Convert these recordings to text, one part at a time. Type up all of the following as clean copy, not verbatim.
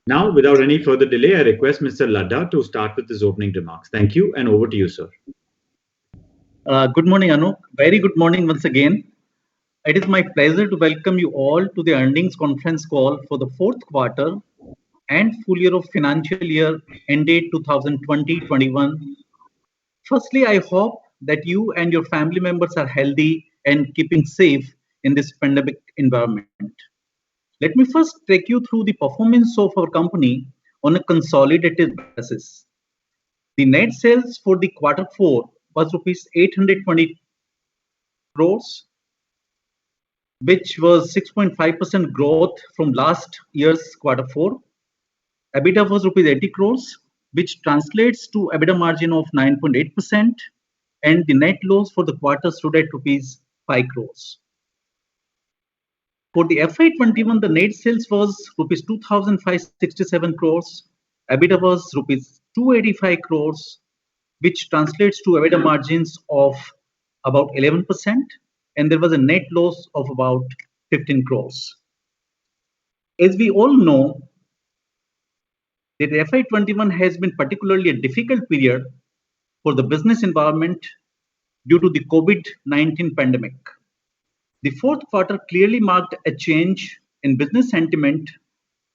Now, without any further delay, I request Mr. Ladda to start with his opening remarks. Thank you, and over to you, sir. Good morning, Anu. Very good morning once again. It is my pleasure to welcome you all to the earnings conference call for the fourth quarter and full year of financial year ended 2020-21. Firstly, I hope that you and your family members are healthy and keeping safe in this pandemic environment. Let me first take you through the performance of our company on a consolidated basis. The net sales for the quarter 4 was rupees 820 crores, which was 6.5% growth from last year's quarter 4. EBITDA was rupees 80 crores, which translates to EBITDA margin of 9.8%, and the net loss for the quarter stood at rupees 5 crores. For the FY21, the net sales was rupees 2,567 crores, EBITDA was rupees 285 crores, which translates to EBITDA margins of about 11%, and there was a net loss of about 15 crores. As we all know, that FY21 has been particularly a difficult period for the business environment due to the COVID-19 pandemic. The fourth quarter clearly marked a change in business sentiment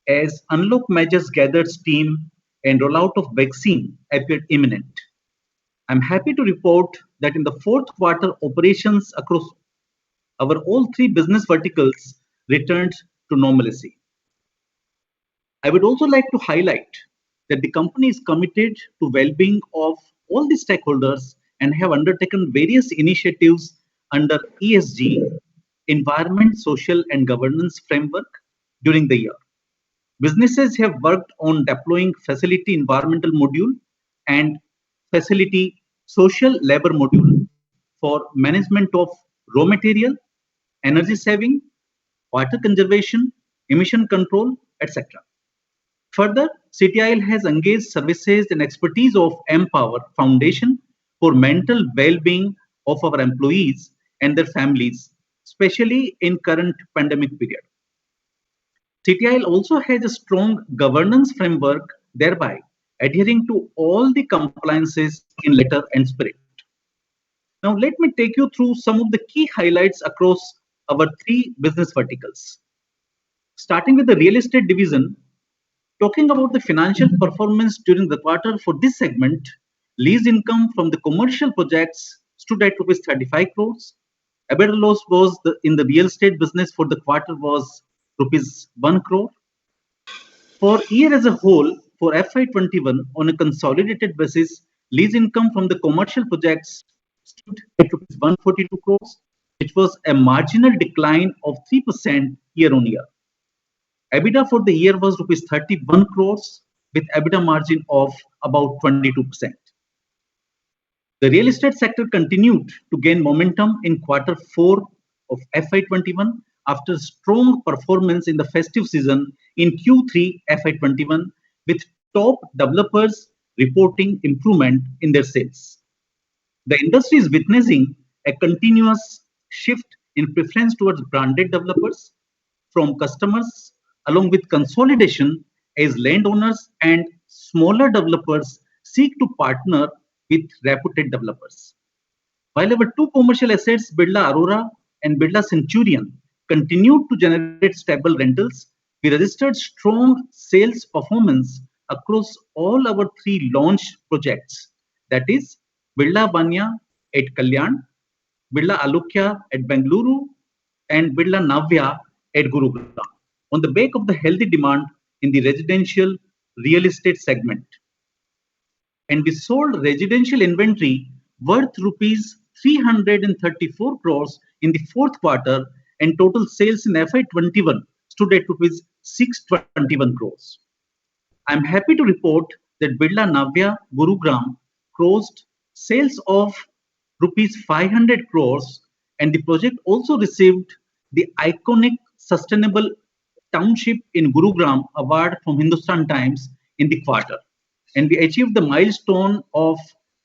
as unlock measures gathered steam and rollout of vaccine appeared imminent. I'm happy to report that in the fourth quarter, operations across our all three business verticals returned to normalcy. I would also like to highlight that the company is committed to well-being of all the stakeholders and have undertaken various initiatives under ESG, Environment, Social and Governance framework during the year. Businesses have worked on deploying facility environmental module and facility social labor module for management of raw material, energy saving, water conservation, emission control, etc. Further, CTIL has engaged services and expertise of Empower Foundation for mental well-being of our employees and their families, especially in current pandemic period. CTIL also has a strong governance framework, thereby adhering to all the compliances in letter and spirit. Now, let me take you through some of the key highlights across our three business verticals. Starting with the real estate division, talking about the financial performance during the quarter for this segment, lease income from the commercial projects stood at rupees 35 crores. EBITDA loss was in the real estate business for the quarter was rupees 1 crore. For year as a whole, for FY21 on a consolidated basis, lease income from the commercial projects stood at rupees 142 crores, which was a marginal decline of 3% year on year. EBITDA for the year was rupees 31 crores with EBITDA margin of about 22%. The real estate sector continued to gain momentum in quarter 4 of FY21 after strong performance in the festive season in Q3 FY21 with top developers reporting improvement in their sales. The industry is witnessing a continuous shift in preference towards branded developers from customers along with consolidation as landowners and smaller developers seek to partner with reputed developers. While our two commercial assets, Birla Aurora and Birla Centurion, continued to generate stable rentals, we registered strong sales performance across all our three launch projects, that is Birla Banya at Kalyan, Birla Alokya at Bengaluru, and Birla Navya at Gurugram, on the back of the healthy demand in the residential real estate segment. And we sold residential inventory worth rupees 334 crores in the fourth quarter, and total sales in FY21 stood at rupees 621 crores. I'm happy to report that Birla Navya Gurugram closed sales of rupees 500 crores, and the project also received the iconic Sustainable Township in Gurugram award from Hindustan Times in the quarter. And we achieved the milestone of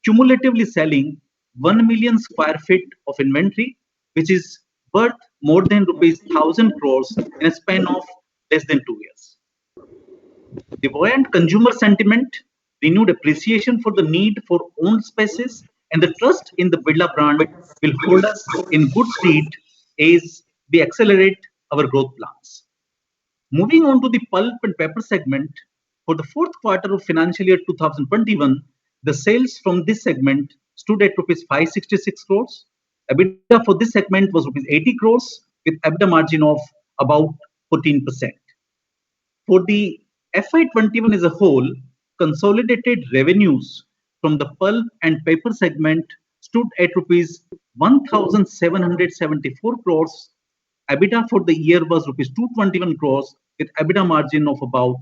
cumulatively selling 1 million square feet of inventory, which is worth more than rupees 1,000 crores in a span of less than 2 years. The buoyant consumer sentiment, renewed appreciation for the need for owned spaces, and the trust in the Birla brand will hold us in good stead as we accelerate our growth plans. Moving on to the pulp and paper segment, for the fourth quarter of financial year 2021, the sales from this segment stood at rupees 566 crores. EBITDA for this segment was rupees 80 crores with EBITDA margin of about 14%. For the FY21 as a whole, consolidated revenues from the pulp and paper segment stood at rupees 1,774 crores. EBITDA for the year was rupees 221 crores with EBITDA margin of about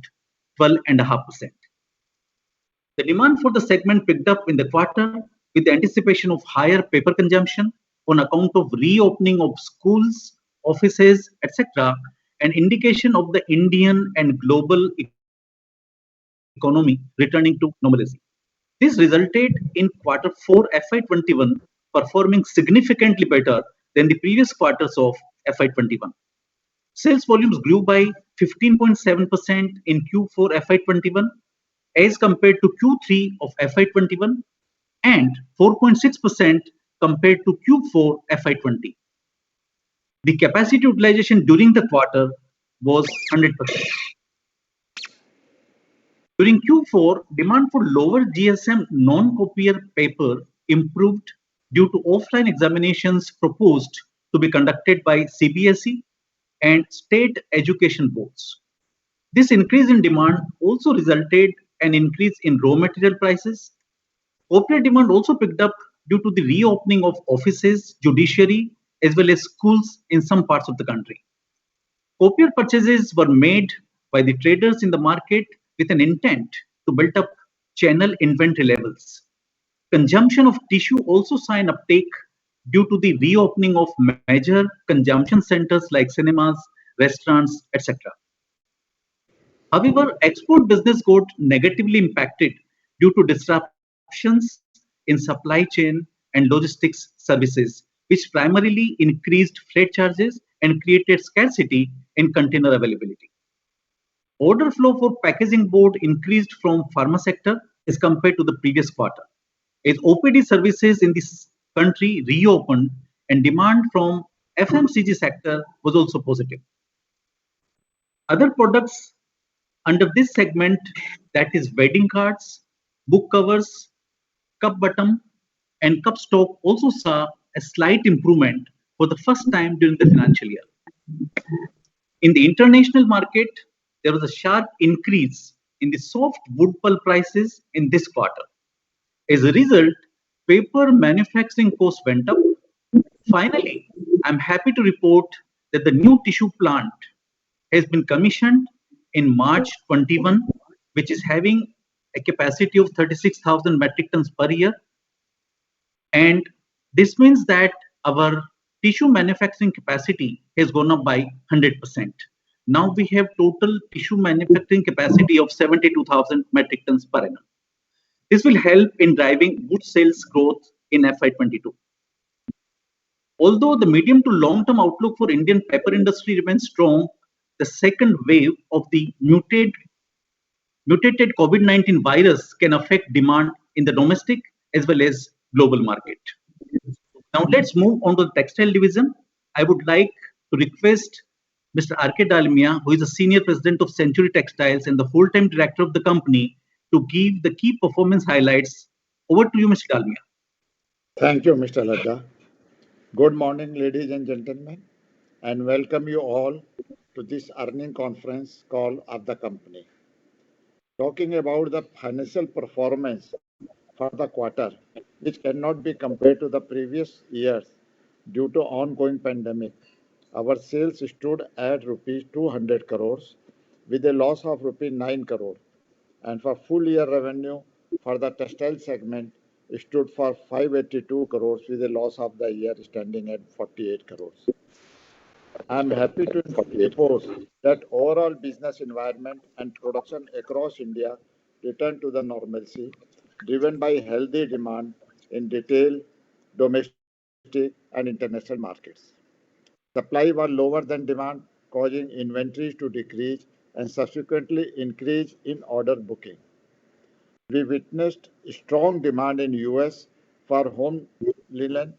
12.5%. The demand for the segment picked up in the quarter with the anticipation of higher paper consumption on account of reopening of schools, offices, etc., an indication of the Indian and global economy returning to normalcy. This resulted in quarter 4 FY21 performing significantly better than the previous quarters of FY21. Sales volumes grew by 15.7% in Q4 FY21 as compared to Q3 of FY21 and 4.6% compared to Q4 FY20. The capacity utilization during the quarter was 100%. During Q4, demand for lower GSM non-copier paper improved due to offline examinations proposed to be conducted by CBSE and state education boards. This increase in demand also resulted an increase in raw material prices. Copier demand also picked up due to the reopening of offices, judiciary, as well as schools in some parts of the country. Copier purchases were made by the traders in the market with an intent to build up channel inventory levels. Consumption of tissue also saw an uptake due to the reopening of major consumption centers like cinemas, restaurants, etc. However, export business got negatively impacted due to disruptions in supply chain and logistics services, which primarily increased freight charges and created scarcity in container availability. Order flow for packaging board increased from pharma sector as compared to the previous quarter, as OPD services in this country reopened and demand from FMCG sector was also positive. Other products under this segment, that is wedding cards, book covers, cup bottom, and cup stock also saw a slight improvement for the first time during the financial year. In the international market, there was a sharp increase in the soft wood pulp prices in this quarter. As a result, paper manufacturing costs went up. Finally, I'm happy to report that the new tissue plant has been commissioned in March 21, which is having a capacity of 36,000 metric tons per year. And this means that our tissue manufacturing capacity has gone up by 100%. Now we have total tissue manufacturing capacity of 72,000 metric tons per annum. This will help in driving good sales growth in FY22. Although the medium to long-term outlook for Indian paper industry remains strong, the second wave of the mutated COVID-19 virus can affect demand in the domestic as well as global market. Now let's move on to the textile division. I would like to request Mr. R.K. Dalmia, who is the Senior President of Century Textiles and the full-time Director of the company, to give the key performance highlights. Over to you, Mr. Dalmia. Thank you, Mr. Ladda. Good morning, ladies and gentlemen, and welcome you all to this earnings conference call of the company. Talking about the financial performance for the quarter, which cannot be compared to the previous years due to ongoing pandemic. Our sales stood at rupees 200 crores with a loss of rupees 9 crore, and for full year revenue for the textile segment stood for 582 crores with a loss of the year standing at 48 crores. I am happy to report that overall business environment and production across India returned to the normalcy, driven by healthy demand in retail, domestic and international markets. Supply was lower than demand, causing inventories to decrease and subsequently increase in order booking. We witnessed strong demand in US for home linen,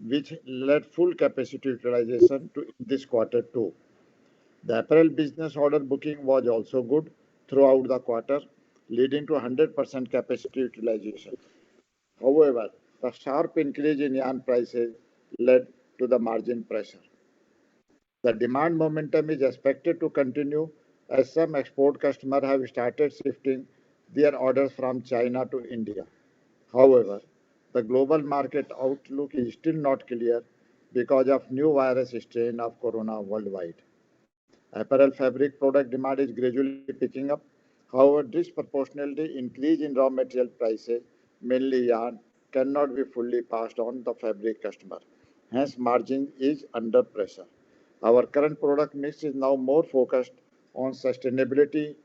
which led full capacity utilization to this quarter too. The apparel business order booking was also good throughout the quarter, leading to 100% capacity utilization. However, the sharp increase in yarn prices led to the margin pressure. The demand momentum is expected to continue as some export customers have started shifting their orders from China to India. However, the global market outlook is still not clear because of new virus strain of corona worldwide. Apparel fabric product demand is gradually picking up. However, disproportionately increase in raw material prices, mainly yarn, cannot be fully passed on the fabric customer. Hence, margin is under pressure. Our current product mix is now more focused on sustainability,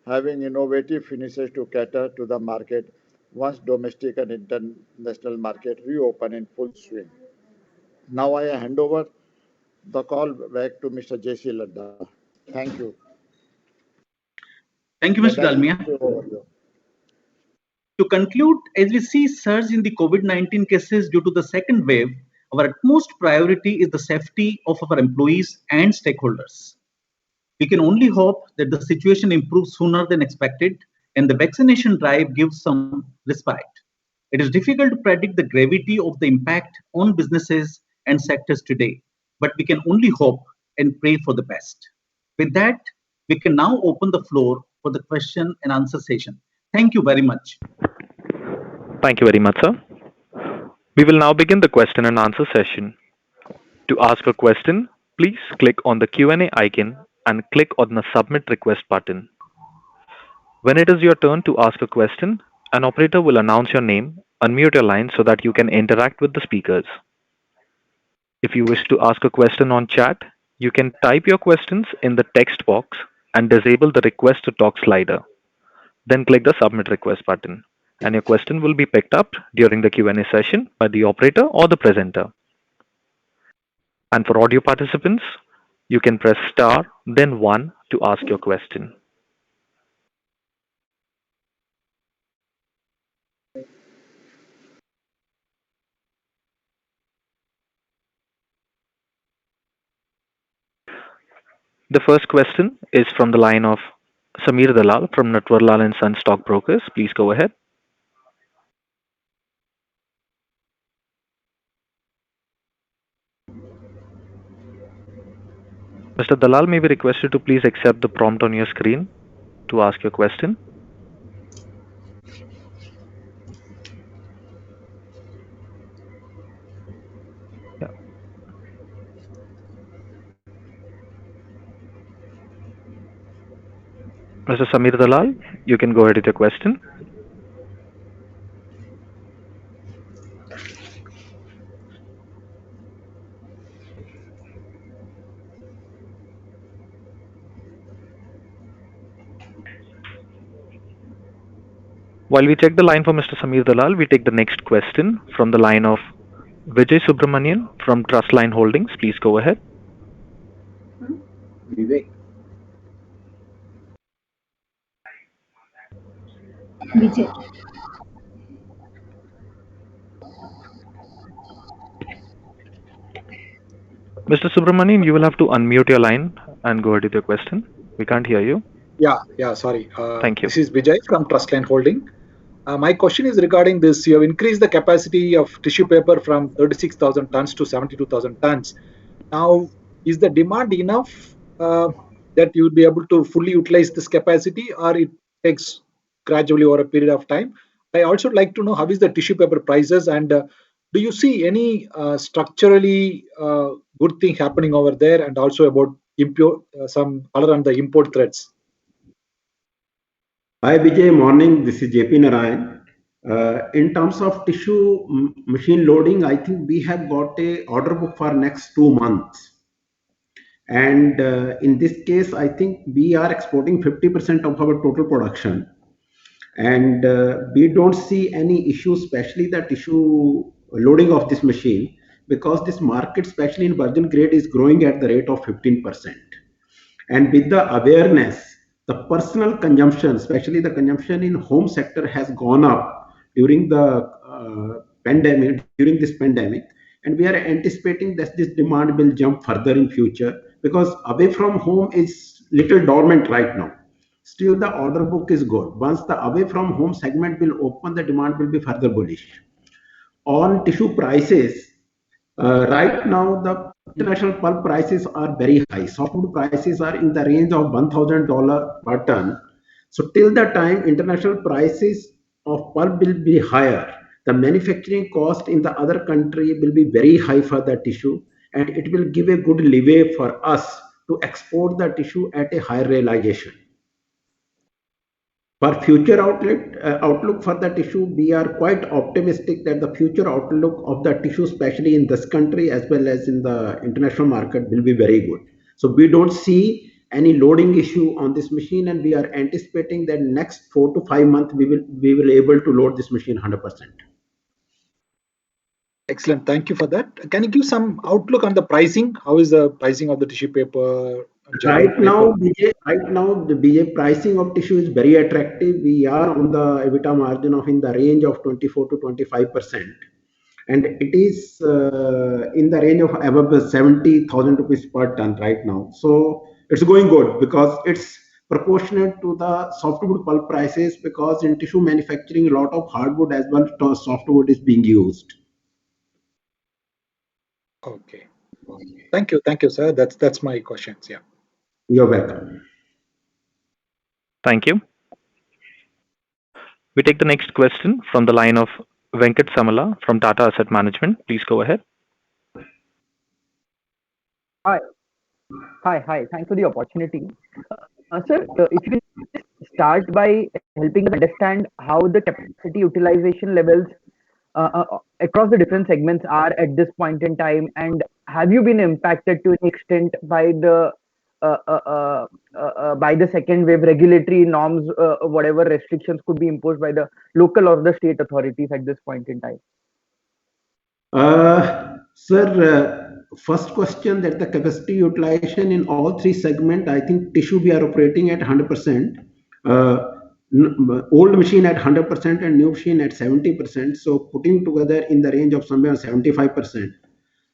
having innovative finishes to cater to the market once domestic and international market reopen in full swing. Now I hand over the call back to Mr. J.C. Ladda. Thank you. Thank you, Mr. Ladda, Dalmia. over you. To conclude, as we see surge in the COVID-19 cases due to the second wave, our utmost priority is the safety of our employees and stakeholders. We can only hope that the situation improves sooner than expected and the vaccination drive gives some respite. It is difficult to predict the gravity of the impact on businesses and sectors today, but we can only hope and pray for the best. With that, we can now open the floor for the question and answer session. Thank you very much. Thank you very much, sir. We will now begin the question and answer session. To ask a question, please click on the Q&A icon and click on the Submit Request button. When it is your turn to ask a question, an operator will announce your name, unmute your line so that you can interact with the speakers. If you wish to ask a question on chat, you can type your questions in the text box and disable the Request to Talk slider. Then click the Submit Request button, and your question will be picked up during the Q&A session by the operator or the presenter. And for audio participants, you can press star, then 1 to ask your question. The first question is from the line of Samir Dalal from Natwarlal and Sons Stockbrokers. Please go ahead. Mr. Dalal may be requested to please accept the prompt on your screen to ask your question. Yeah. Mr. Samir Dalal, you can go ahead with your question. While we check the line for Mr. Samir Dalal, we take the next question from the line of Vijay Subramanian from Trustline Holdings. Please go ahead. Vivek. Vijay. Mr. Subramanian, you will have to unmute your line and go ahead with your question. We can't hear you. Yeah, sorry. Thank you. This is Vijay from Trustline Holding. My question is regarding this. You have increased the capacity of tissue paper from 36,000 tons to 72,000 tons. Now, is the demand enough that you will be able to fully utilize this capacity, or it takes gradually over a period of time? I also like to know how is the tissue paper prices, and do you see any structurally good thing happening over there, and also about some color on the import threats? Hi Vijay, morning. This is JP Narayan. In terms of tissue machine loading, I think we have got a order book for next 2 months. And in this case, I think we are exporting 50% of our total production. And we don't see any issue, especially the tissue loading of this machine, because this market, especially in virgin grade, is growing at the rate of 15%. And with the awareness, the personal consumption, especially the consumption in home sector, has gone up during the pandemic, during this pandemic, and we are anticipating that this demand will jump further in future because away from home is little dormant right now. Still, the order book is good. Once the away from home segment will open, the demand will be further bullish. On tissue prices, right now the international pulp prices are very high. Softwood prices are in the range of $1,000 per ton. So till the time international prices of pulp will be higher, the manufacturing cost in the other country will be very high for the tissue, and it will give a good leeway for us to export the tissue at a higher realization. For future outlook for the tissue, we are quite optimistic that the future outlook of the tissue, especially in this country as well as in the international market, will be very good. So we don't see any loading issue on this machine, and we are anticipating that next 4 to 5 months we will able to load this machine 100%. Excellent. Thank you for that. Can you give some outlook on the pricing? How is the pricing of the tissue paper? Right now, the BJ pricing of tissue is very attractive. We are on the EBITDA margin of in the range of 24 to 25%, and it is in the range of above 70,000 rupees per ton right now. So it's going good because it's proportionate to the softwood pulp prices, because in tissue manufacturing a lot of hardwood as well as softwood is being used. Okay. Thank you, sir. That's my questions. Yeah. You're welcome. Thank you. We take the next question from the line of Venkat Samala from Tata Asset Management. Please go ahead. Hi. Thanks for the opportunity. Sir, if you could start by helping us understand how the capacity utilization levels across the different segments are at this point in time, and have you been impacted to an extent by the second wave regulatory norms, whatever restrictions could be imposed by the local or the state authorities at this point in time? Sir, first question, that the capacity utilization in all three segments, I think tissue we are operating at 100%, old machine at 100% and new machine at 70%. So putting together in the range of somewhere 75%.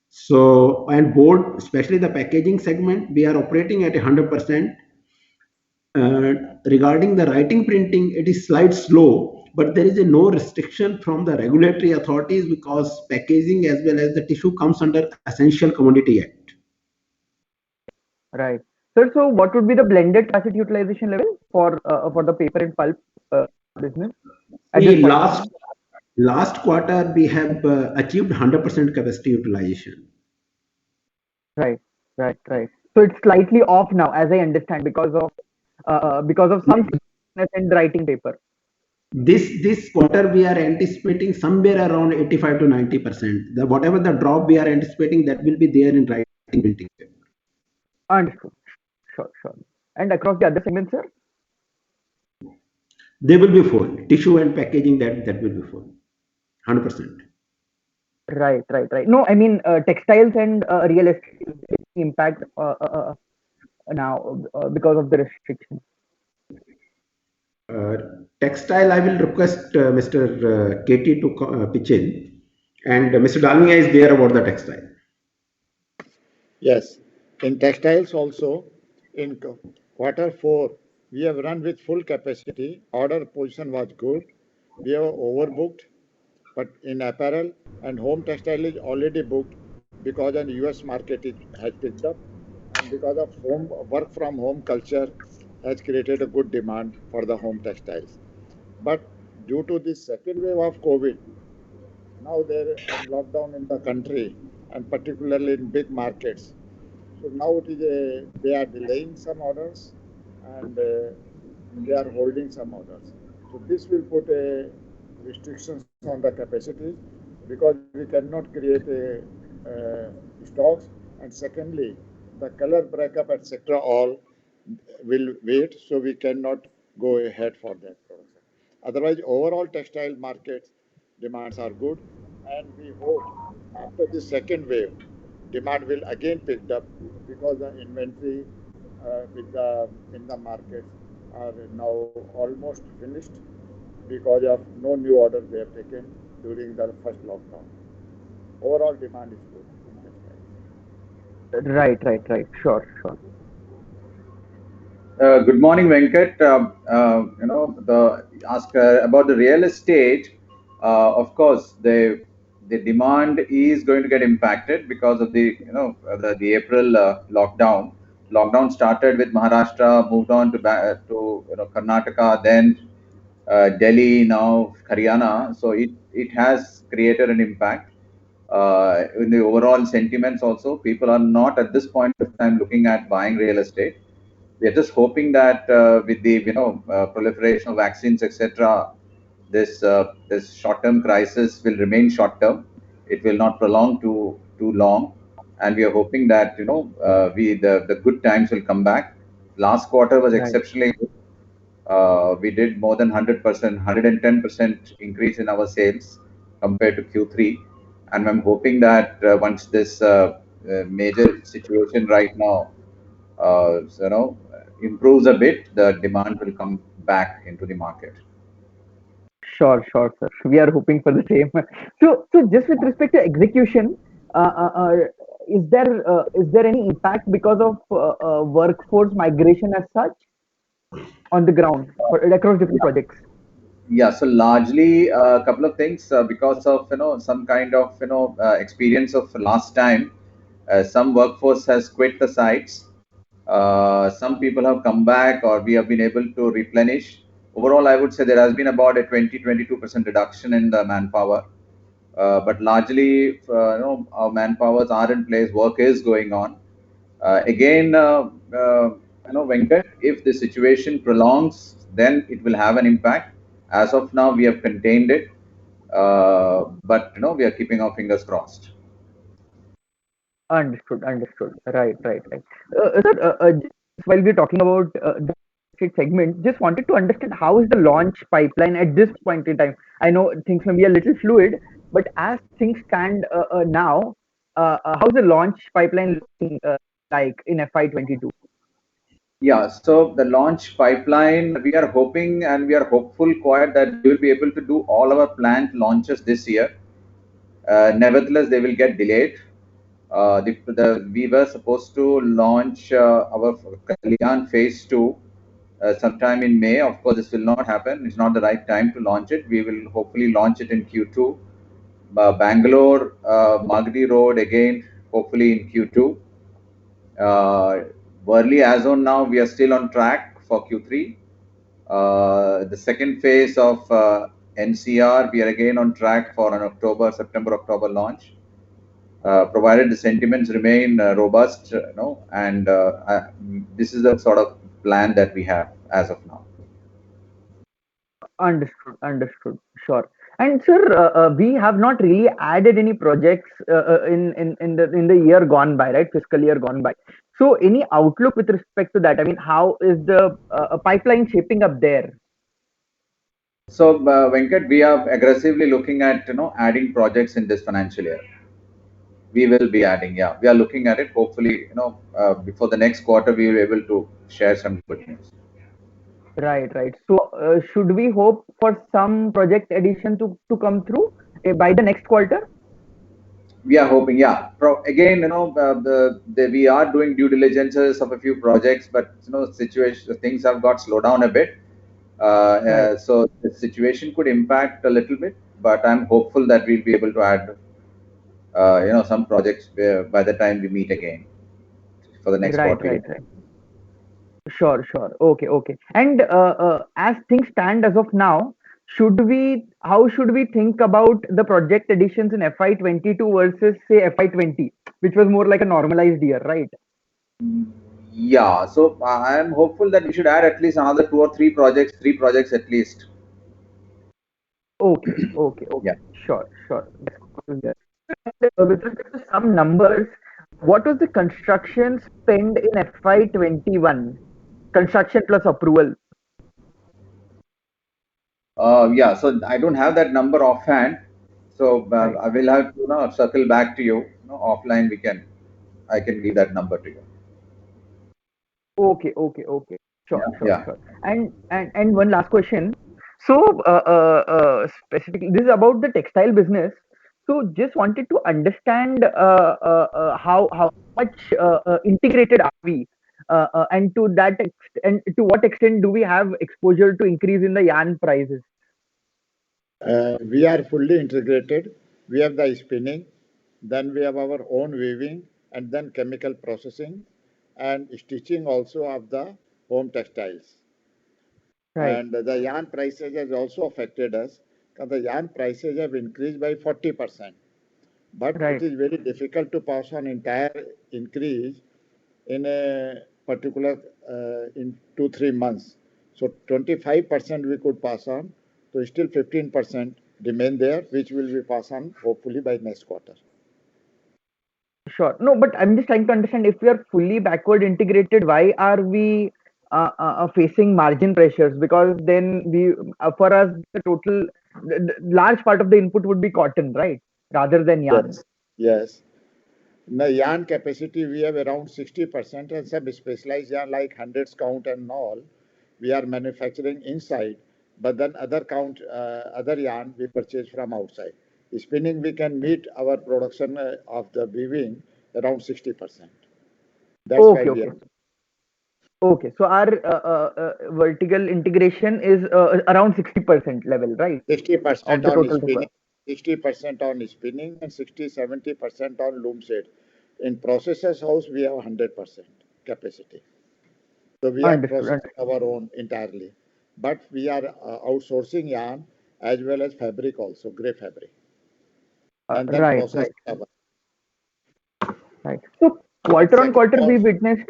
So, and board, especially the packaging segment, we are operating at 100%. Regarding the writing printing, it is slight slow, but there is no restriction from the regulatory authorities because packaging as well as the tissue comes under Essential Commodity Act. Right. Sir, so what would be the blended capacity utilization level for the paper and pulp business? Last quarter, we have achieved 100% capacity utilization. Right. So it's slightly off now, as I understand, because of some and writing paper. This quarter we are anticipating somewhere around 85 to 90%. Whatever the drop we are anticipating, that will be there in writing printing paper. Understood. Sure. And across the other segments, sir? They will be full. Tissue and packaging, that will be full. 100%. Right. No, I mean textiles and real estate impact now because of the restrictions. Textile, I will request Mr. KT to pitch in, and Mr. Dalmia is there about the textile. Yes, in textiles also, in quarter 4, we have run with full capacity. Order position was good. We have overbooked, but in apparel and home textile is already booked because the US market has picked up, and because of work from home culture has created a good demand for the home textiles. But due to this second wave of COVID, now there is lockdown in the country and particularly in big markets. So now they are delaying some orders and they are holding some orders. So this will put a restrictions on the capacity because we cannot create stocks. And secondly, the color breakup, etc., all will wait, so we cannot go ahead for that production. Otherwise, overall textile market demands are good, and we hope after the second wave, demand will again pick up because the inventory in the market are now almost finished because of no new orders they have taken during the first lockdown. Overall demand is good in textiles. Right. Sure. Good morning, Venkat. The ask about the real estate. Of course, the demand is going to get impacted because of the April lockdown. Lockdown started with Maharashtra, moved on to Karnataka, then Delhi, now Haryana. So it has created an impact in the overall sentiments. Also, people are not at this point of time looking at buying real estate. We are just hoping that with the proliferation of vaccines, etc., this short-term crisis will remain short-term. It will not prolong too long, and we are hoping that the good times will come back. Last quarter was Right. exceptionally good. We did more than 100%, 110% increase in our sales compared to Q3, and I'm hoping that once this major situation right now improves a bit, the demand will come back into the market. Sure, sir. We are hoping for the same. So just with respect to execution, is there any impact because of workforce migration as such on the ground across different projects? Yeah, so largely a couple of things because of some kind of experience of last time. Some workforce has quit the sites. Some people have come back, or we have been able to replenish. Overall, I would say there has been about a 22% reduction in the manpower. But largely, our manpowers are in place. Work is going on. Again, Venkat, if the situation prolongs, then it will have an impact. As of now, we have contained it, but we are keeping our fingers crossed. Understood. Right. Sir, just while we're talking about the estate segment, just wanted to understand how is the launch pipeline at this point in time. I know things may be a little fluid, but as things stand now, how's the launch pipeline looking like in FY22? Yeah, so the launch pipeline, we are hoping and we are hopeful quite that we will be able to do all our planned launches this year. Nevertheless, they will get delayed. We were supposed to launch our Kalyan Phase 2 sometime in May. Of course, this will not happen. It's not the right time to launch it. We will hopefully launch it in Q2. Bangalore, Magadi Road, again, hopefully in Q2. Worli, as on now, we are still on track for Q3. The second phase of NCR, we are again on track for an September-October launch. Provided the sentiments remain robust, and this is the sort of plan that we have as of now. Understood. Sure. And sir, we have not really added any projects in the year gone by, right? Fiscal year gone by. So any outlook with respect to that? I mean, how is the pipeline shaping up there? So Venkat, we are aggressively looking at adding projects in this financial year. We will be adding, yeah. We are looking at it. Hopefully, before the next quarter, we will be able to share some good news. Right. So should we hope for some project addition to come through by the next quarter? We are hoping, yeah. Again, we are doing due diligences of a few projects, but things have got slowed down a bit. Right. So the situation could impact a little bit, but I'm hopeful that we'll be able to add, some projects by the time we meet again for the next quarter. Right. Sure. Okay. And as things stand as of now, how should we think about the project additions in FY22 versus say FY20, which was more like a normalized year, right? Yeah, so I am hopeful that we should add at least another 2 or 3 projects, at least. Okay. Yeah. Sure. With respect to some numbers, what was the construction spend in FY21? Construction plus approval. Yeah, so I don't have that number offhand. So Right. I will have to circle back to you. Offline, I can give that number to you. Okay. Sure, Yeah. sure. And one last question. So, specifically, this is about the textile business. So, just wanted to understand how much integrated are we, and to that and to what extent do we have exposure to increase in the yarn prices? We are fully integrated. We have the spinning, then we have our own weaving, and then chemical processing and stitching also of the home textiles. Right, And the yarn prices has also affected us because the yarn prices have increased by 40%. But it right. is very difficult to pass on entire increase in a particular in 2 3 months. So 25% we could pass on, so still 15% remain there, which will be passed on hopefully by next quarter. Sure. No, but I'm just trying to understand if we are fully backward integrated, why are we facing margin pressures? Because then for us, the large part of the input would be cotton, right? Rather than yarn. Yes. Yes. In the yarn capacity, we have around 60%, and some specialized yarn like hundreds count and all, we are manufacturing inside. But then other yarn we purchase from outside. Spinning, we can meet our production of the weaving around 60%. That's why Okay, we okay. are Okay. So our vertical integration is around 60% level, right? 60% Of the on total spinning, requirement. 60% on spinning, and 60 70% on loom set. In processors house, we have 100% capacity. So we are Understood. processing our own entirely, but we are outsourcing yarn as well as fabric also, gray fabric, and then Right, process right, our. right. So And quarter on second quarter, we also, witnessed.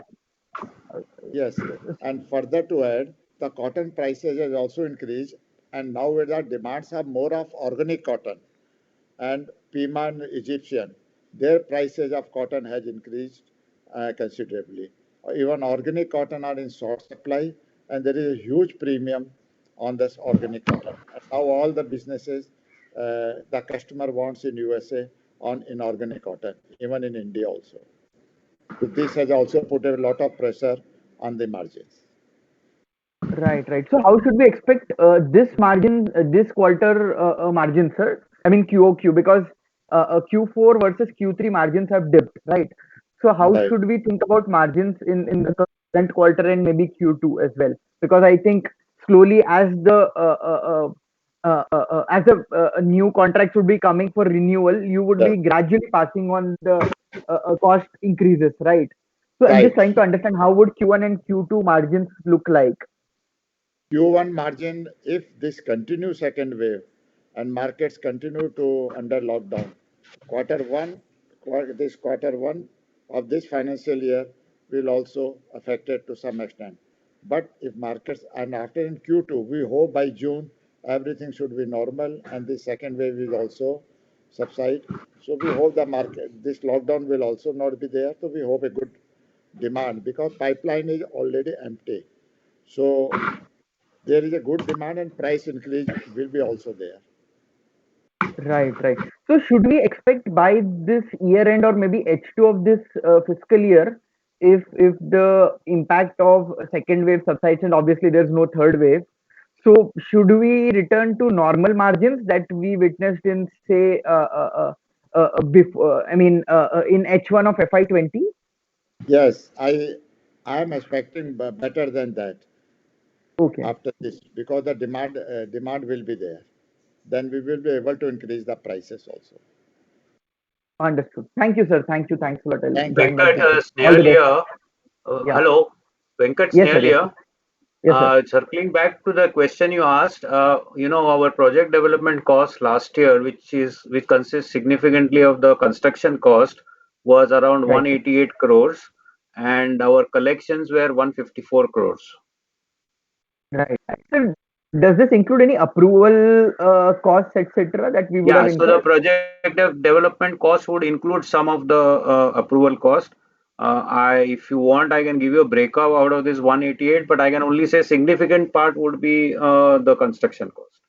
yes, and further to add, the cotton prices has also increased, and now where the demands are more of organic cotton and Pima and Egyptian, their prices of cotton has increased considerably. Even organic cotton are in short supply, and there is a huge premium on this organic cotton. And now all the businesses, the customer wants in USA on inorganic cotton, even in India also. So this has also put a lot of pressure on the margins. Right, right. So how should we expect this margin, this quarter margin, sir? I mean QOQ, because Q4 versus Q3 margins have dipped, right? So how Right. should we think about margins in the current quarter and maybe Q2 as well? Because I think slowly as the new contracts would be coming for renewal, you would Yes. be gradually passing on the cost increases, right? So I'm just Right. trying to understand how would Q1 and Q2 margins look like? Q1 margin, if this continues second wave and markets continue to under lockdown, quarter one, this quarter one of this financial year will also affected to some extent. But if markets and after in Q2, we hope by June everything should be normal and the second wave will also subside. So we hope the market, this lockdown will also not be there. So we hope a good demand because pipeline is already empty. So there is a good demand and price increase will be also there. Right, right. So should we expect by this year end or maybe H2 of this fiscal year, if the impact of second wave subsides and obviously there's no third wave, so should we return to normal margins that we witnessed in say before, I mean in H1 of FY20? Yes, I am expecting better than that Okay. after this because the demand will be there. Then we will be able to increase the prices also. Understood. Thank you, sir. Thank you. Thanks a lot. I'll Thank you. join back Venkat Thank the you. queue. All the Snehal best. here. Yeah. Hello, Venkat Yes, sir. Snehal Yes, here. sir. Yes, sir. Circling back to the question you asked, our project development cost last year, which consists significantly of the construction cost, was around Right. 188 crores, and our collections were 154 crores. Right. Sir, does this include any approval costs, etc., that we would have Yeah, so the incurred? project development cost would include some of the approval cost. If you want, I can give you a breakup out of this 188, but I can only say significant part would be the construction cost.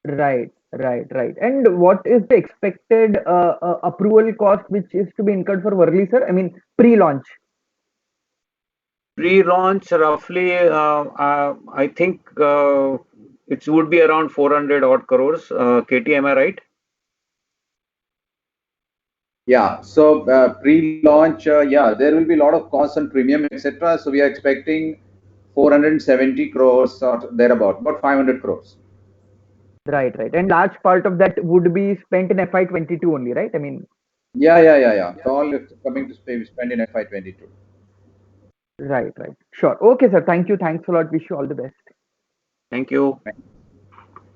Right, right, right. And what is the expected approval cost which is to be incurred for Worli, sir? I mean, pre-launch. Pre-launch roughly, I think it would be around 400 odd crores. KT, am I right? Yeah. So pre-launch, yeah, there will be a lot of costs and premium, etc. So we are expecting 470 crores or thereabout, about 500 crores. Right, right. And large part of that would be spent in FY22 only, right? I mean, Yeah. It's all coming to spend in FY22. right, right. Sure. Okay, sir. Thank you. Thanks a lot. Wish you all the best. Thank you.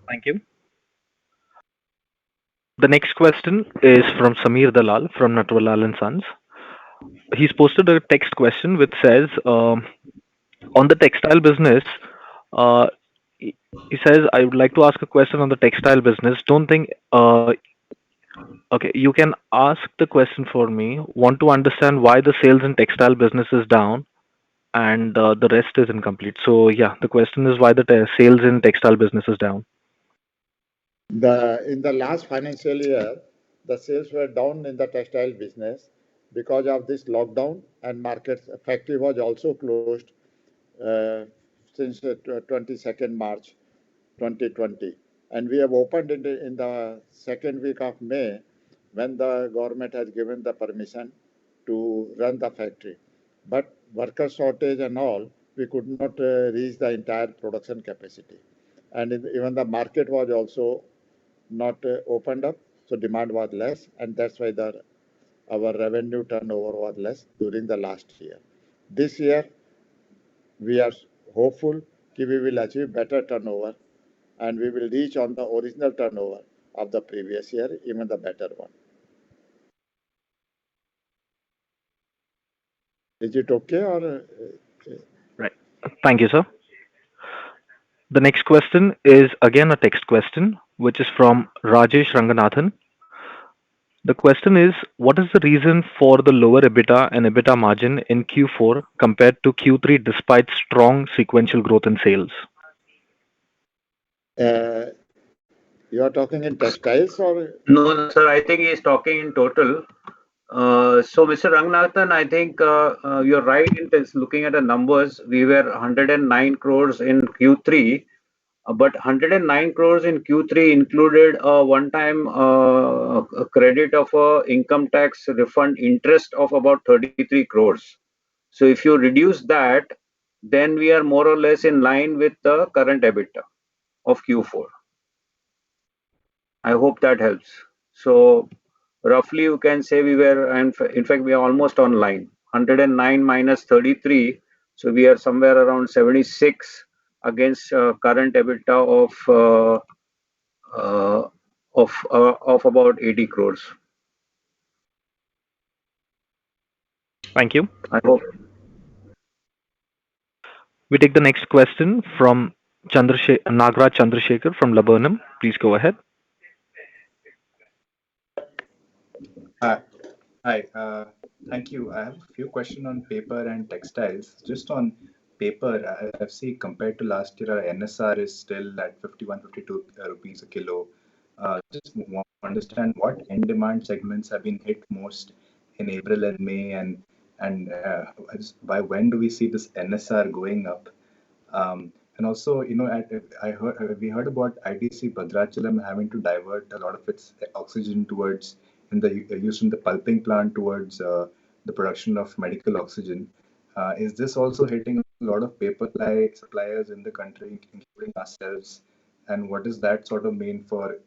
Thank you. The next question is from Samir Dalal from Natwarlal and Sons. He's posted a text question which says, on the textile business, uh, he says, I would like to ask a question on the textile business. Don't think, okay, you can ask the question for me. Want to understand why the sales in textile business is down and the rest is incomplete. So, yeah, the question is why the sales in textile business is down. In the last financial year, the sales were down in the textile business because of this lockdown, and markets factory was also closed since 22nd March 2020. And we have opened in the second week of May when the government has given the permission to run the factory. But worker shortage and all, we could not reach the entire production capacity. And even the market was also not opened up, so demand was less, and that's why our revenue turnover was less during the last year. This year, we are hopeful that we will achieve better turnover, and we will reach on the original turnover of the previous year, even the better one. Is it okay or? Right. Thank you, sir. The next question is again a text question, which is from Rajesh Ranganathan. The question is, what is the reason for the lower EBITDA and EBITDA margin in Q4 compared to Q3 despite strong sequential growth in sales? You are talking in textiles or? No, sir, I think he's talking in total. So, Mr. Ranganathan, I think you're right in looking at the numbers. We were 109 crores in Q3, but 109 crores in Q3 included a one-time credit of a income tax refund interest of about 33 crores. So, if you reduce that, then we are more or less in line with the current EBITDA of Q4. I hope that helps. So, roughly you can say we were, and in fact, we are almost on line. 109 minus 33, so we are somewhere around 76 against current EBITDA of about 80 crores. Thank you. I hope. We take the next question from Nagraj Chandrasekhar from Laburnum. Please go ahead. Hi, thank you. I have a few questions on paper and textiles. Just on paper, I've seen compared to last year, our NSR is still at 51, 52 rupees a kilo. Just want to understand what end demand segments have been hit most in April and May, and by when do we see this NSR going up? And also, we heard about ITC Bhadrachalam having to divert a lot of its oxygen towards used in the pulping plant towards the production of medical oxygen. Is this also hitting a lot of paper suppliers in the country, including ourselves? And what does that sort of mean for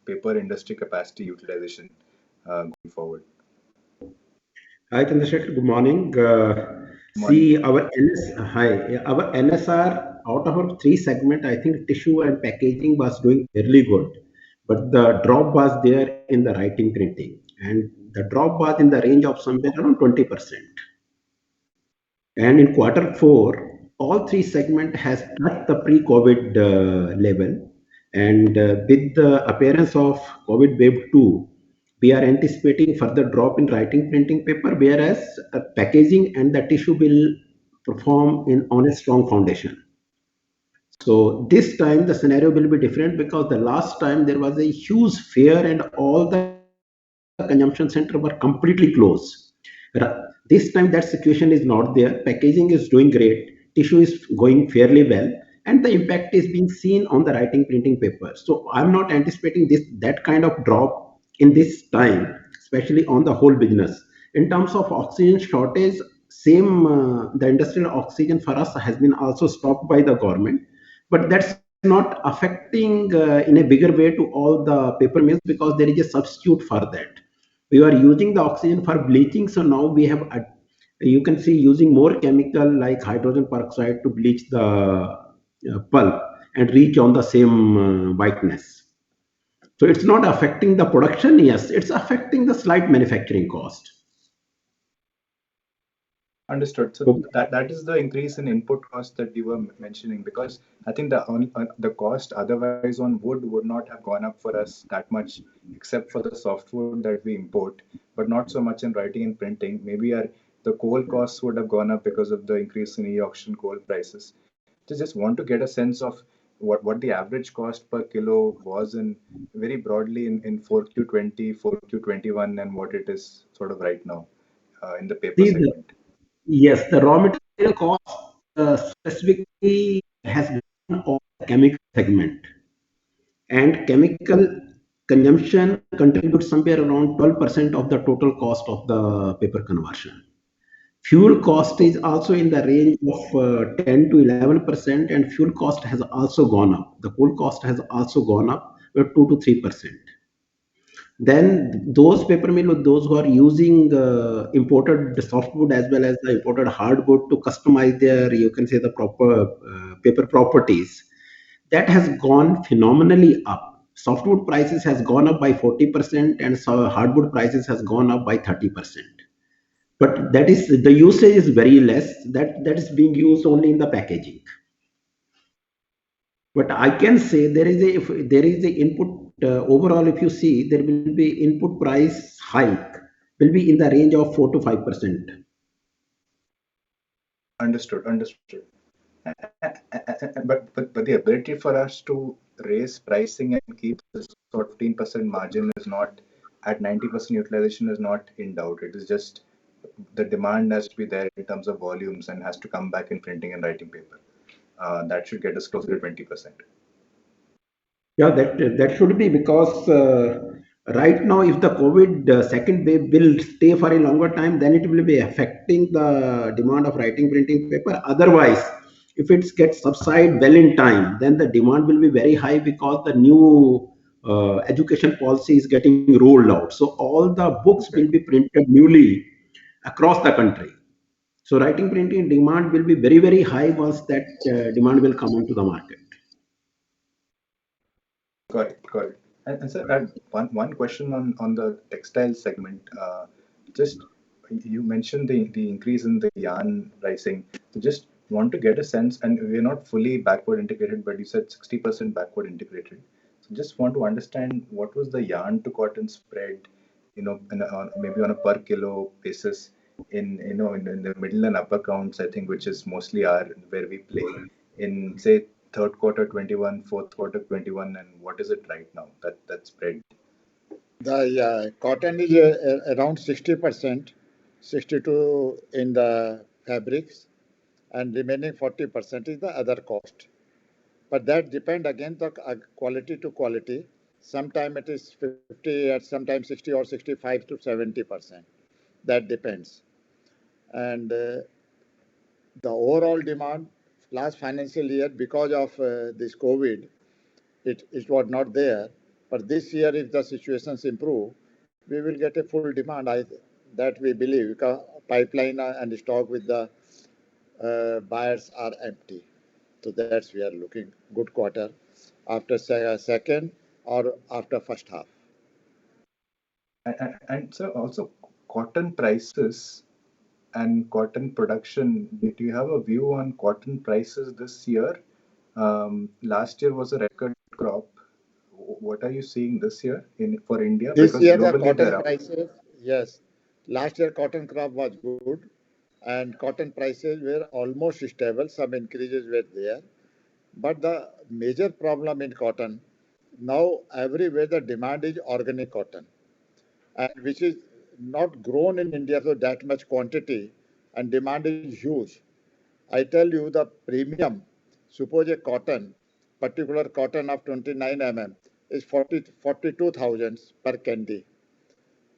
paper industry capacity utilization going forward? Hi, Chandrasekhar. Good morning. See, our NSR out of our three segment, I think tissue and packaging was doing fairly good, but the drop was there in the writing printing, and the drop was in the range of somewhere around 20%. And in Q4, all three segment has touched the pre-COVID level, and with the appearance of COVID wave 2, we are anticipating further drop in writing printing paper, whereas packaging and the tissue will perform on a strong foundation. So this time the scenario will be different because the last time there was a huge fear and all the consumption center were completely closed. This time that situation is not there. Packaging is doing great. Tissue is going fairly well, and the impact is being seen on the writing printing paper. So I'm not anticipating that kind of drop in this time, especially on the whole business. In terms of oxygen shortage, same the industrial oxygen for us has been also stopped by the government, but that's not affecting in a bigger way to all the paper mills because there is a substitute for that. We are using the oxygen for bleaching, so now we have you can see using more chemical like hydrogen peroxide to bleach the pulp and reach on the same whiteness. So it's not affecting the production. Yes, it's affecting the slight manufacturing cost. Understood. So that is the increase in input cost that you were mentioning, because I think the cost otherwise on wood would not have gone up for us that much, except for the softwood that we import, but not so much in writing and printing. Maybe the coal costs would have gone up because of the increase in e-auction coal prices. Just want to get a sense of what the average cost per kilo was in very broadly in 4Q20, 4Q21, and what it is sort of right now in the paper See, segment. yes, the raw material cost specifically has been on the chemical segment, and chemical consumption contributes somewhere around 12% of the total cost of the paper conversion. Fuel cost is also in the range of 10 to 11%, and fuel cost has also gone up. The coal cost has also gone up 2 to 3%. Then those paper mill, those who are using imported softwood as well as the imported hardwood to customize their, you can say, the proper paper properties, that has gone phenomenally up. Softwood prices has gone up by 40%, and so hardwood prices has gone up by 30%. But that is the usage is very less. That is being used only in the packaging. But I can say there is a if there is a input overall. If you see, there will be input price hike will be in the range of 4 to 5%. Understood. But the ability for us to raise pricing and keep this sort of 15% margin is not at 90% utilization is not in doubt. It is just the demand has to be there in terms of volumes and has to come back in printing and writing paper. That should get us closer to 20%. Yeah, that should be because right now, if the COVID second wave will stay for a longer time, then it will be affecting the demand of writing printing paper. Otherwise, if it gets subside well in time, then the demand will be very high because the new education policy is getting rolled out. So all the books will be printed newly across the country. So writing printing demand will be very, very high once that demand will come into the market. Got it. And sir, I had one question on the textile segment. Just you mentioned the increase in the yarn pricing. So just want to get a sense, and we're not fully backward integrated, but you said 60% backward integrated. So just want to understand what was the yarn to cotton spread, maybe on a per kilo basis in the middle and upper counts, I think, which is mostly where we play in, say, third quarter 21, fourth quarter 21, and what is it right now that spread? The cotton is around 60%, 62 in the fabrics, and remaining 40% is the other cost. But that depend again the quality to quality. Sometimes it is 50, at sometimes 60 or 65 to 70%. That depends. And the overall demand last financial year, because of this COVID, it was not there. But this year, if the situations improve, we will get a full demand. That we believe, because pipeline and stock with the buyers are empty. So that's we are looking good quarter after second or after first half. And so also cotton prices and cotton production. Do you have a view on cotton prices this year? Last year was a record crop. What are you seeing this year for India? This Because year the globally they're cotton up. prices, yes. Last year cotton crop was good, and cotton prices were almost stable. Some increases were there, but the major problem in cotton now everywhere the demand is organic cotton, and which is not grown in India so that much quantity, and demand is huge. I tell you the premium, suppose a cotton, particular cotton of 29 is 42,000 per candy.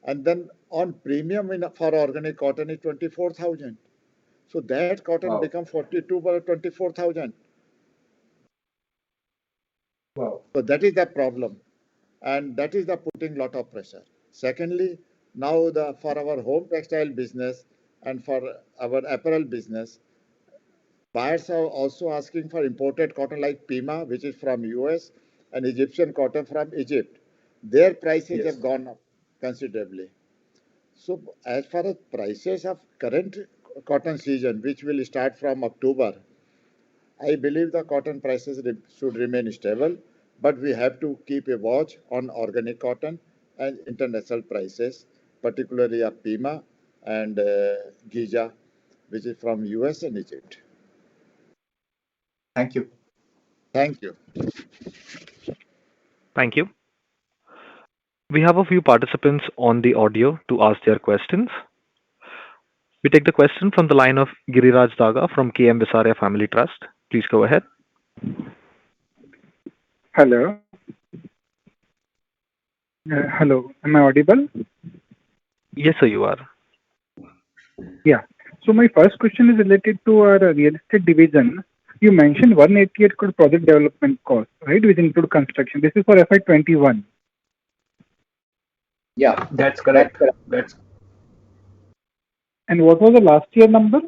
And then on premium for organic cotton is 24,000. So that cotton Wow. becomes 42 by 24,000. Wow. So that is the problem. And that is the putting lot of pressure. Secondly, now for our home textile business and for our apparel business, buyers are also asking for imported cotton like Pima, which is from US, and Egyptian cotton from Egypt. Their prices Yes. have gone up considerably. So as far as prices of current cotton season, which will start from October, I believe the cotton prices should remain stable, but we have to keep a watch on organic cotton and international prices, particularly of Pima and Giza, which is from US and Egypt. Thank you. Thank you. Thank you. We have a few participants on the audio to ask their questions. We take the question from the line of Giriraj Daga from KM Visaria Family Trust. Please go ahead. Hello. Hello. Am I audible? Yes, sir, you are. Yeah. So my first question is related to our real estate division. You mentioned 188 crore project development cost, right? Which include construction. This is for FY21. Yeah, That's correct. That's And what was the last year number?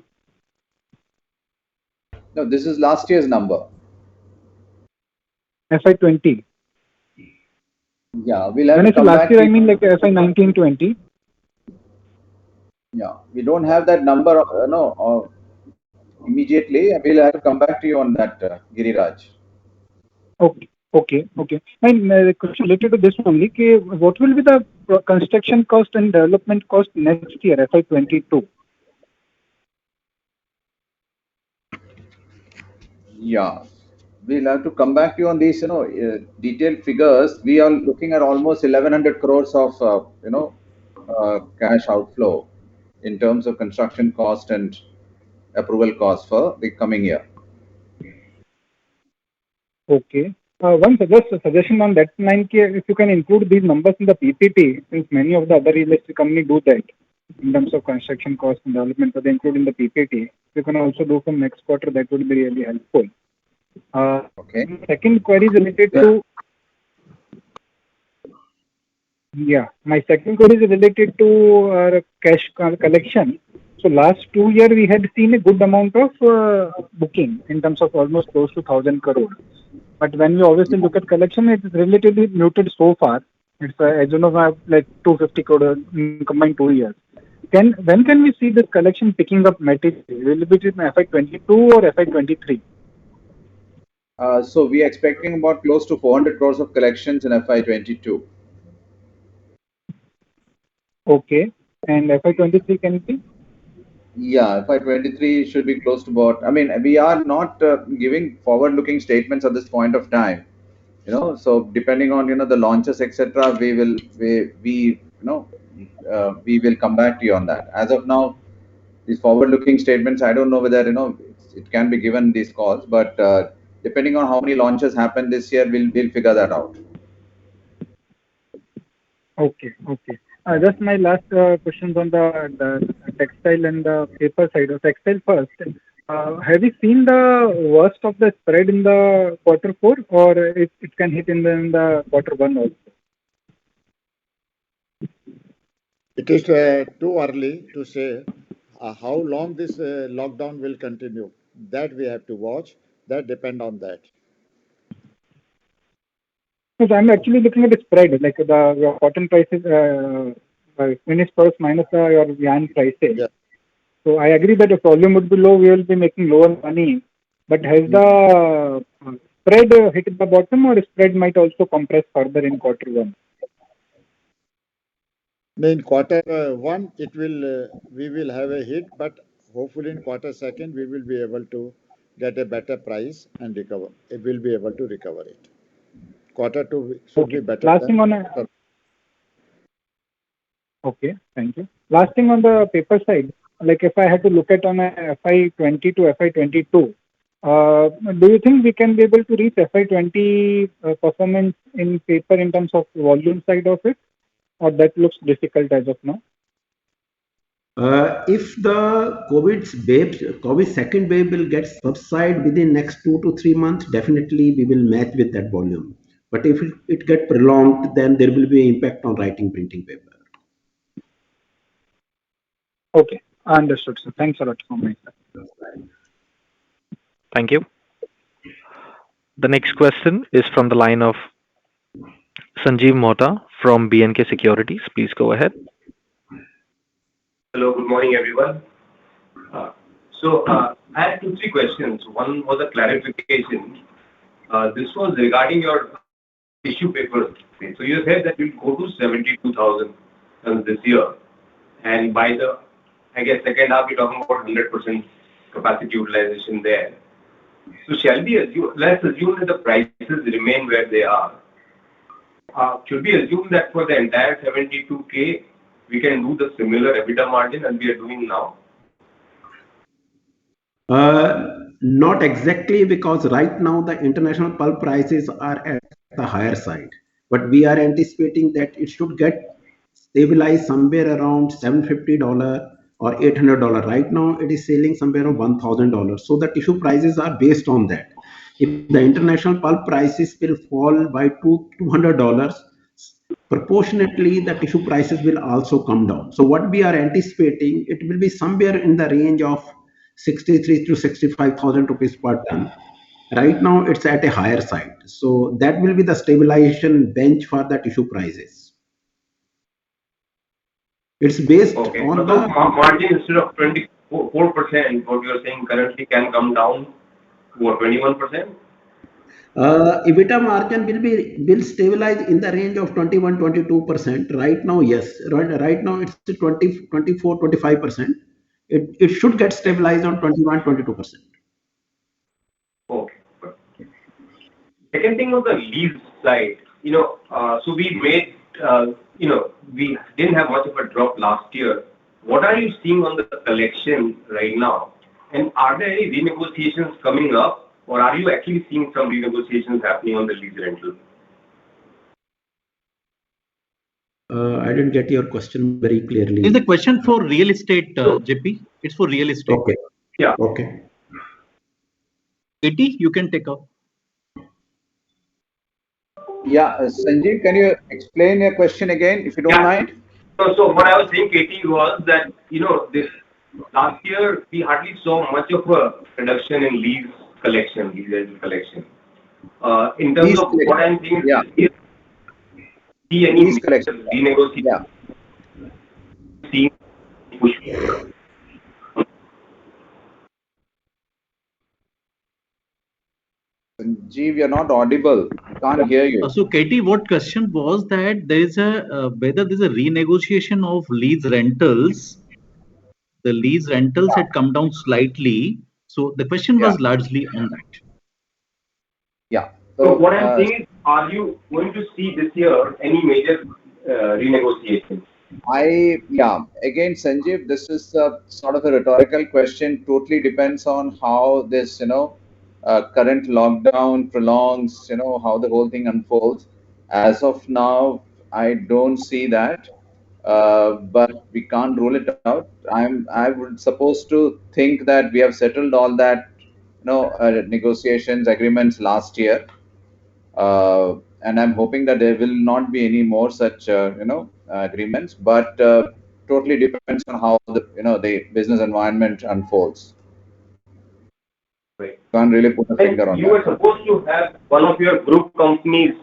no, this is last year's number. FY20. Yeah, we'll have When to I say come last back year, to I mean like FY19-20. yeah, we don't have that number, immediately. We'll have to come back to you on that, Giriraj. Okay. And the question related to this only, what will be the construction cost and development cost next year, FY22? Yeah, we'll have to come back to you on these, detailed figures. We are looking at almost 1,100 crores of, cash outflow in terms of construction cost and approval cost for the coming year. Okay. One suggestion on that 9K, if you can include these numbers in the PPT, since many of the other real estate companies do that in terms of construction cost and development, so they include in the PPT. You can also do from next quarter, that would be really helpful. Okay. Second query is related to my second query is related to cash collection. So last 2 years we had seen a good amount of booking in terms of almost close to 1,000 crore. But when we obviously look at collection, it is relatively muted so far. It's as you know, like 250 crore in combined 2 years. When can we see this collection picking up materially? Will it be in FY22 or FY23? So we are expecting about close to 400 crores of collections in FY22. Okay. And FY23 can it be? Yeah, FY23 should be close to about. I mean, we are not giving forward-looking statements at this point of time. So depending on the launches, etc., we will come back to you on that. As of now, these forward-looking statements, I don't know whether it can be given these calls, but depending on how many launches happen this year, we'll figure that out. Okay. Just my last questions on the textile and the paper side. Of textile first. Have you seen the worst of the spread in the Q4, or it can hit in the Q1 also? It is too early to say how long this lockdown will continue. That we have to watch. That depend on that. So I'm actually looking at the spread, like your cotton prices, finished products minus your yarn prices. Yeah. So I agree that if volume would be low, we will be making lower money. But has the spread hit the bottom, or spread might also compress further in Q1? In Q1, we will have a hit, but hopefully in Q2 we will be able to get a better price and recover. It will be able to recover it. Q2 should be better. Last thing on Okay, thank you. Last thing on the paper side, like if I had to look at on a FY20 to FY22, do you think we can be able to reach FY20 performance in paper in terms of volume side of it, or that looks difficult as of now? If the COVID second wave will get subside within next 2 to 3 months, definitely we will match with that volume. But if it get prolonged, then there will be an impact on writing printing paper. Okay, understood, sir. Thanks a lot for my side. Thank you. The next question is from the line of Sanjeev Mota from B&K Securities. Please go ahead. Hello, good morning, everyone. I had 2-3 questions. One was a clarification. This was regarding your tissue paper. So you said that you'll go to 72,000 tons this year, and by the, I guess, second half, you're talking about 100% capacity utilization there. So shall we assume, let's assume that the prices remain where they are. Should we assume that for the entire 72K, we can do the similar EBITDA margin as we are doing now? Not exactly, because right now the international pulp prices are at the higher side. But we are anticipating that it should get stabilized somewhere around $750 or $800. Right now it is selling somewhere around $1,000. So the tissue prices are based on that. If the international pulp prices will fall by $200, proportionately the tissue prices will also come down. So what we are anticipating, it will be somewhere in the range of 63 to 65,000 rupees per ton. Right now it's at a higher side. So that will be the stabilization bench for the tissue prices. It's based on the margin. Instead of 24%, what you are saying currently can come down to 21%? EBITDA margin will stabilize in the range of 21-22%. Right now, yes. Right now it's 24-25%. It should get stabilized on 21-22%. Okay. Second thing on the lease side, so we made, we didn't have much of a drop last year. What are you seeing on the collection right now? And are there any renegotiations coming up, or are you actually seeing some renegotiations happening on the lease rental? I didn't get your question very clearly. Is the question for real estate, JP? It's for real estate. Okay. Yeah. Okay. Katie, you can take up. Yeah, Sanjeev, can you explain your question again, if you don't mind? So what I was saying, Katie, was that, this last year, we hardly saw much of a reduction in lease rental collection. In terms Lease of what I'm saying, yeah. See any Lease collection. renegotiation? Yeah. See push. Sanjeev, you're not audible. Can't hear you. So Katie, what question was that there is a whether there's a renegotiation of lease rentals. The lease rentals had come down slightly. So the question was largely on that. Yeah. So what I'm saying is, are you going to see this year any major renegotiation? Again, Sanjeev, this is sort of a rhetorical question. Totally depends on how this, current lockdown prolongs, how the whole thing unfolds. As of now, I don't see that, but we can't rule it out. I would suppose to think that we have settled all that, negotiations, agreements last year. And I'm hoping that there will not be any more such, agreements. But totally depends on how the business environment unfolds. Right. Can't really put a finger on you were supposed to have one of your group companies,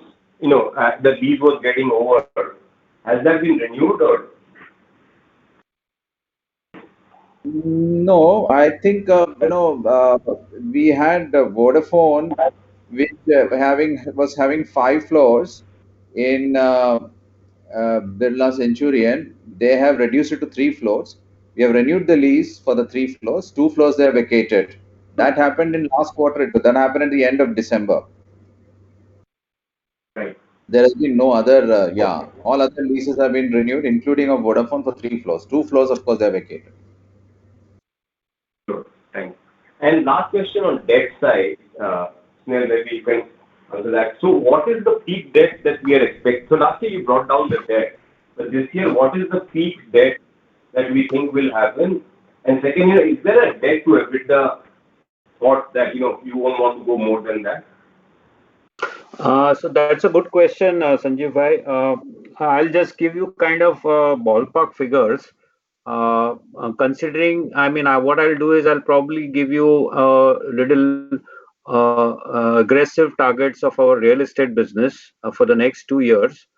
the lease was getting over. Has that been renewed or? No, I think we had Vodafone, which was having 5 floors in Birla Centurion. They have reduced it to 3 floors. We have renewed the lease for the 3 floors. 2 floors they have vacated. That happened in last quarter. That happened at the end of December. Right. There has been no other, all other leases have been renewed, including of Vodafone for 3 floors. 2 floors, of course, they have vacated. Sure. Thanks. And last question on debt side, Snell, maybe you can answer that. So what is the peak debt that we are expecting? So last year you brought down the debt, but this year, what is the peak debt that we think will happen? And second, is there a debt to EBITDA thought that, you won't want to go more than that? So that's a good question, Sanjeev bhai. I'll just give you kind of ballpark figures. Considering, what I'll do is I'll probably give you a little aggressive targets of our real estate business for the next 2 years,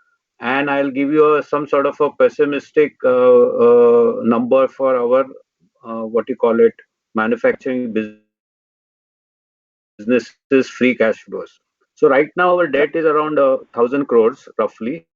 and I'll give you some sort of a pessimistic number for our what you call it, manufacturing businesses free cash flows. So right now our debt is around 1,000 crores roughly.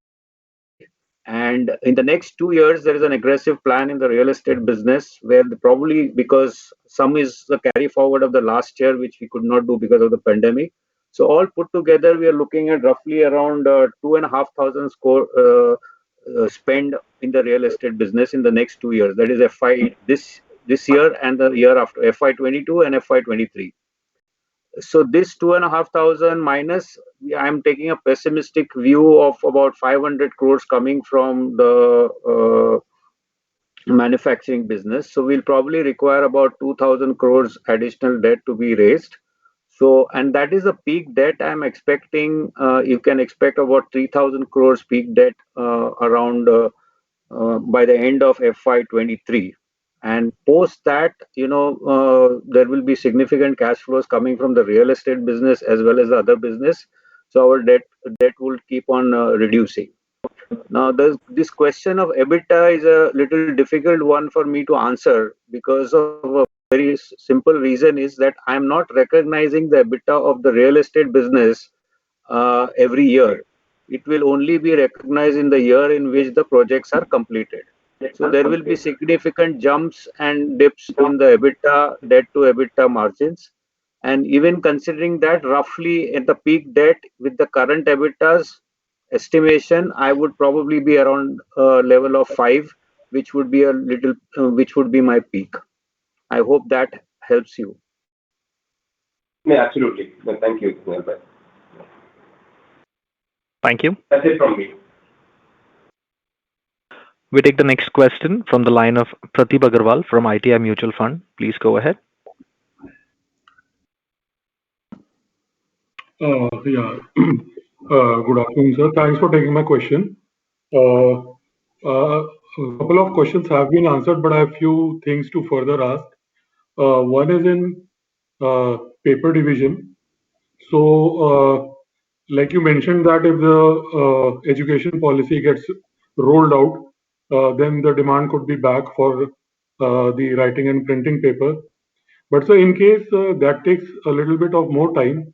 And in the next 2 years, there is an aggressive plan in the real estate business where probably because some is the carry forward of the last year, which we could not do because of the pandemic. So all put together, we are looking at roughly around 2,500 spend in the real estate business in the next 2 years. That is FY this year and the year after, FY22 and FY23. So this 2,500 minus, I'm taking a pessimistic view of about 500 crores coming from the manufacturing business. So we'll probably require about 2,000 crores additional debt to be raised. So, and that is a peak debt I'm expecting. You can expect about 3,000 crores peak debt around by the end of FY23. And post that, there will be significant cash flows coming from the real estate business as well as the other business. So our debt will keep on reducing. Now, this question of EBITDA is a little difficult one for me to answer because of a very simple reason is that I'm not recognizing the EBITDA of the real estate business every year. It will only be recognized in the year in which the projects are completed. So there will be significant jumps and dips in the EBITDA, debt to EBITDA margins. And even considering that roughly at the peak debt with the current EBITDA's estimation, I would probably be around a level of 5, which would be which would be my peak. I hope that helps you. Yeah, absolutely. No, thank you, Snell bhai. Thank you. That's it from me. We take the next question from the line of Pratibh Agarwal from ITI Mutual Fund. Please go ahead. Yeah. Good afternoon, sir. Thanks for taking my question. A couple of questions have been answered, but I have a few things to further ask. One is in paper division. So, like you mentioned that if the education policy gets rolled out, then the demand could be back for the writing and printing paper. But so in case that takes a little bit of more time,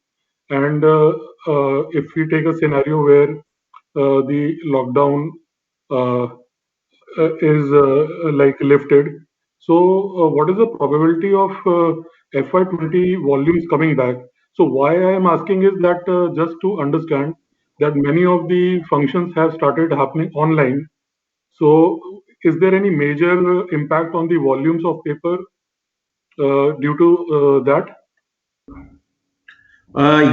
and if we take a scenario where the lockdown is like lifted, so what is the probability of FY20 volumes coming back? So why I am asking is that just to understand that many of the functions have started happening online. So is there any major impact on the volumes of paper due to that?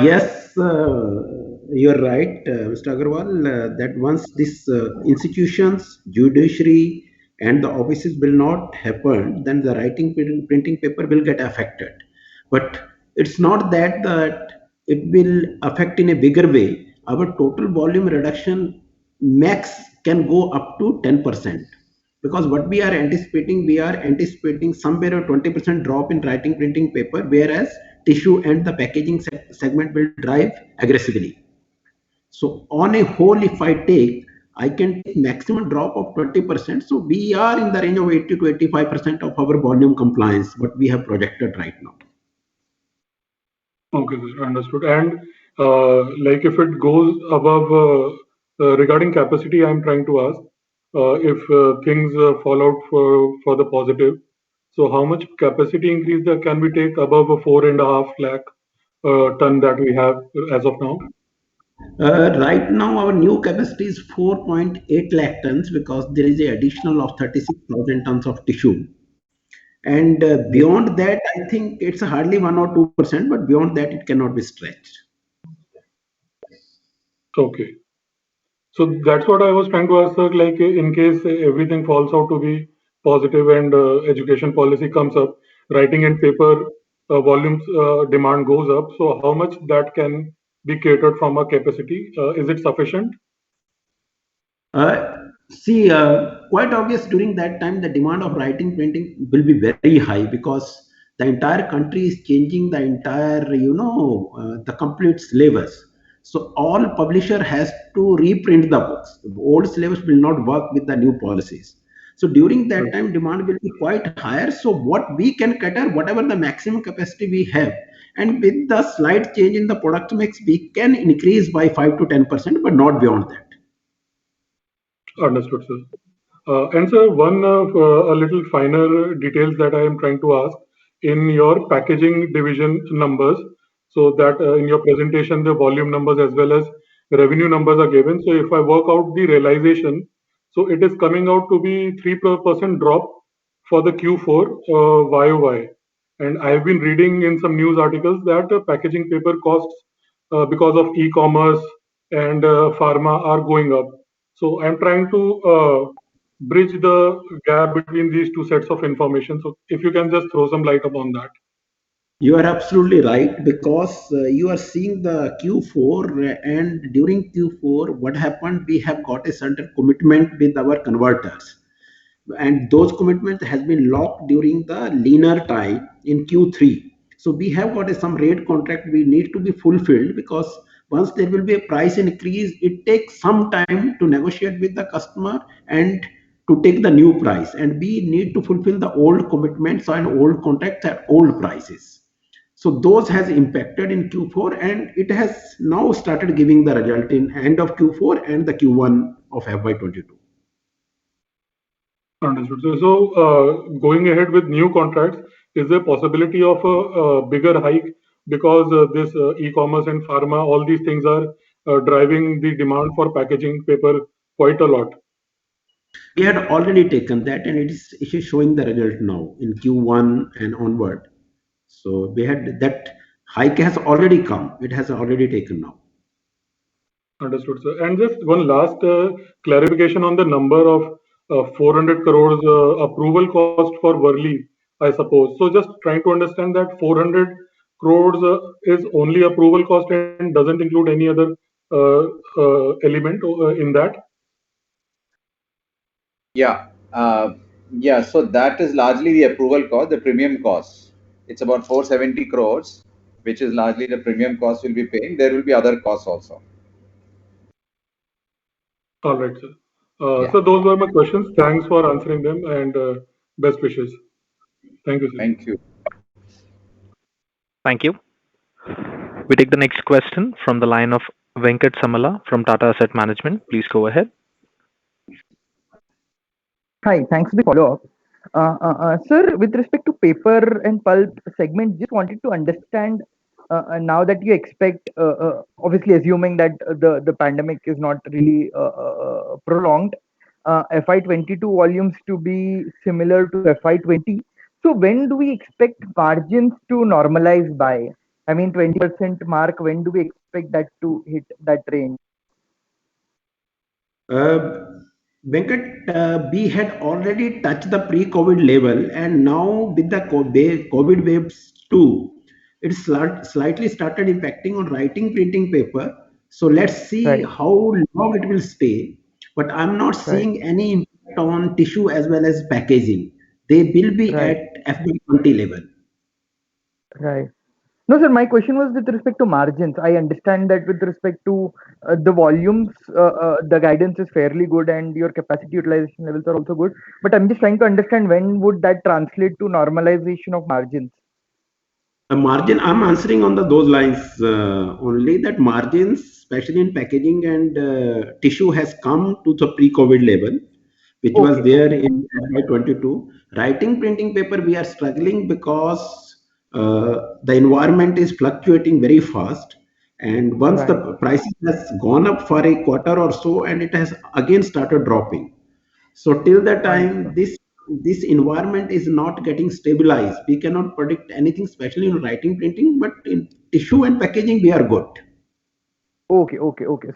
Yes, you're right, Mr. Agarwal, that once these institutions, judiciary, and the offices will not happen, then the writing printing paper will get affected. But it's not that it will affect in a bigger way. Our total volume reduction max can go up to 10%. Because what we are anticipating somewhere a 20% drop in writing printing paper, whereas tissue and the packaging segment will drive aggressively. So on a whole, if I can take maximum drop of 20%. So we are in the range of 80 to 85% of our volume compliance, what we have projected right now. Okay, sir, understood. And like if it goes above, regarding capacity, I'm trying to ask, if things fall out for the positive, so how much capacity increase that can we take above a 4.5 lakh ton that we have as of now? Right now, our new capacity is 4.8 lakh tons because there is an additional of 36,000 tons of tissue. And beyond that, I think it's hardly 1 or 2%, but beyond that, it cannot be stretched. Okay. So that's what I was trying to ask, sir, like in case everything falls out to be positive and education policy comes up, writing and paper volumes demand goes up. So how much that can be catered from a capacity? Is it sufficient? See, quite obvious during that time, the demand of writing printing will be very high because the entire country is changing the entire, the complete syllabus. So all publisher has to reprint the books. The old syllabus will not work with the new policies. So during that time, demand will be quite higher. So what we can cater, whatever the maximum capacity we have, and with the slight change in the product mix, we can increase by 5 to 10%, but not beyond that. Understood, sir. And sir, one a little finer details that I am trying to ask in your packaging division numbers, so that in your presentation the volume numbers as well as revenue numbers are given. So if I work out the realization, so it is coming out to be 3% drop for the Q4 YOY. And I've been reading in some news articles that packaging paper costs because of e-commerce and pharma are going up. So I'm trying to bridge the gap between these two sets of information. So if you can just throw some light upon that. You are absolutely right because you are seeing the Q4 and during Q4, what happened? We have got a certain commitment with our converters, and those commitments has been locked during the leaner time in Q3. So we have got some rate contract we need to be fulfilled because once there will be a price increase, it takes some time to negotiate with the customer and to take the new price, and we need to fulfill the old commitments and old contracts at old prices. So those has impacted in Q4 and it has now started giving the result in end of Q4 and the Q1 of FY22. Understood. So going ahead with new contracts, is there possibility of a bigger hike because this e-commerce and pharma, all these things are driving the demand for packaging paper quite a lot? We had already taken that and it is showing the result now in Q1 and onward. So we had that hike has already come. It has already taken now. Understood, sir. And just one last clarification on the number of 400 crores approval cost for Worli, I suppose. So just trying to understand that 400 crores is only approval cost and doesn't include any other element in that? Yeah. Yeah. So that is largely the approval cost, the premium cost. It's about 470 crores, which is largely the premium cost we'll be paying. There will be other costs also. All right, sir. So those were my questions. Thanks for answering them and best wishes. Thank you, sir. Thank you. Thank you. We take the next question from the line of Venkat Samala from Tata Asset Management. Please go ahead. Hi, thanks for the follow-up. Sir, with respect to paper and pulp segment, just wanted to understand now that you expect, obviously assuming that the pandemic is not really prolonged, FY22 volumes to be similar to FY20. So when do we expect margins to normalize by? I mean, 20% mark, when do we expect that to hit that range? Venkat, we had already touched the pre-COVID level, and now with the COVID waves too, it's slightly started impacting on writing printing paper. So let's see how long it will stay. But I'm not seeing any impact on tissue as well as packaging. They will be at FY20 level. Right. No, sir, my question was with respect to margins. I understand that with respect to the volumes, the guidance is fairly good and your capacity utilization levels are also good. But I'm just trying to understand when would that translate to normalization of margins? Margin, I'm answering on those lines only that margins, especially in packaging and tissue, has come to the pre-COVID level, which was there in FY22. Writing printing paper, we are struggling because the environment is fluctuating very fast, And once the Right. prices has gone up for a quarter or so, and it has again started dropping. So till the time Understood. this environment is not getting stabilized, we cannot predict anything, especially in writing printing. But in tissue and packaging, we are good. Okay.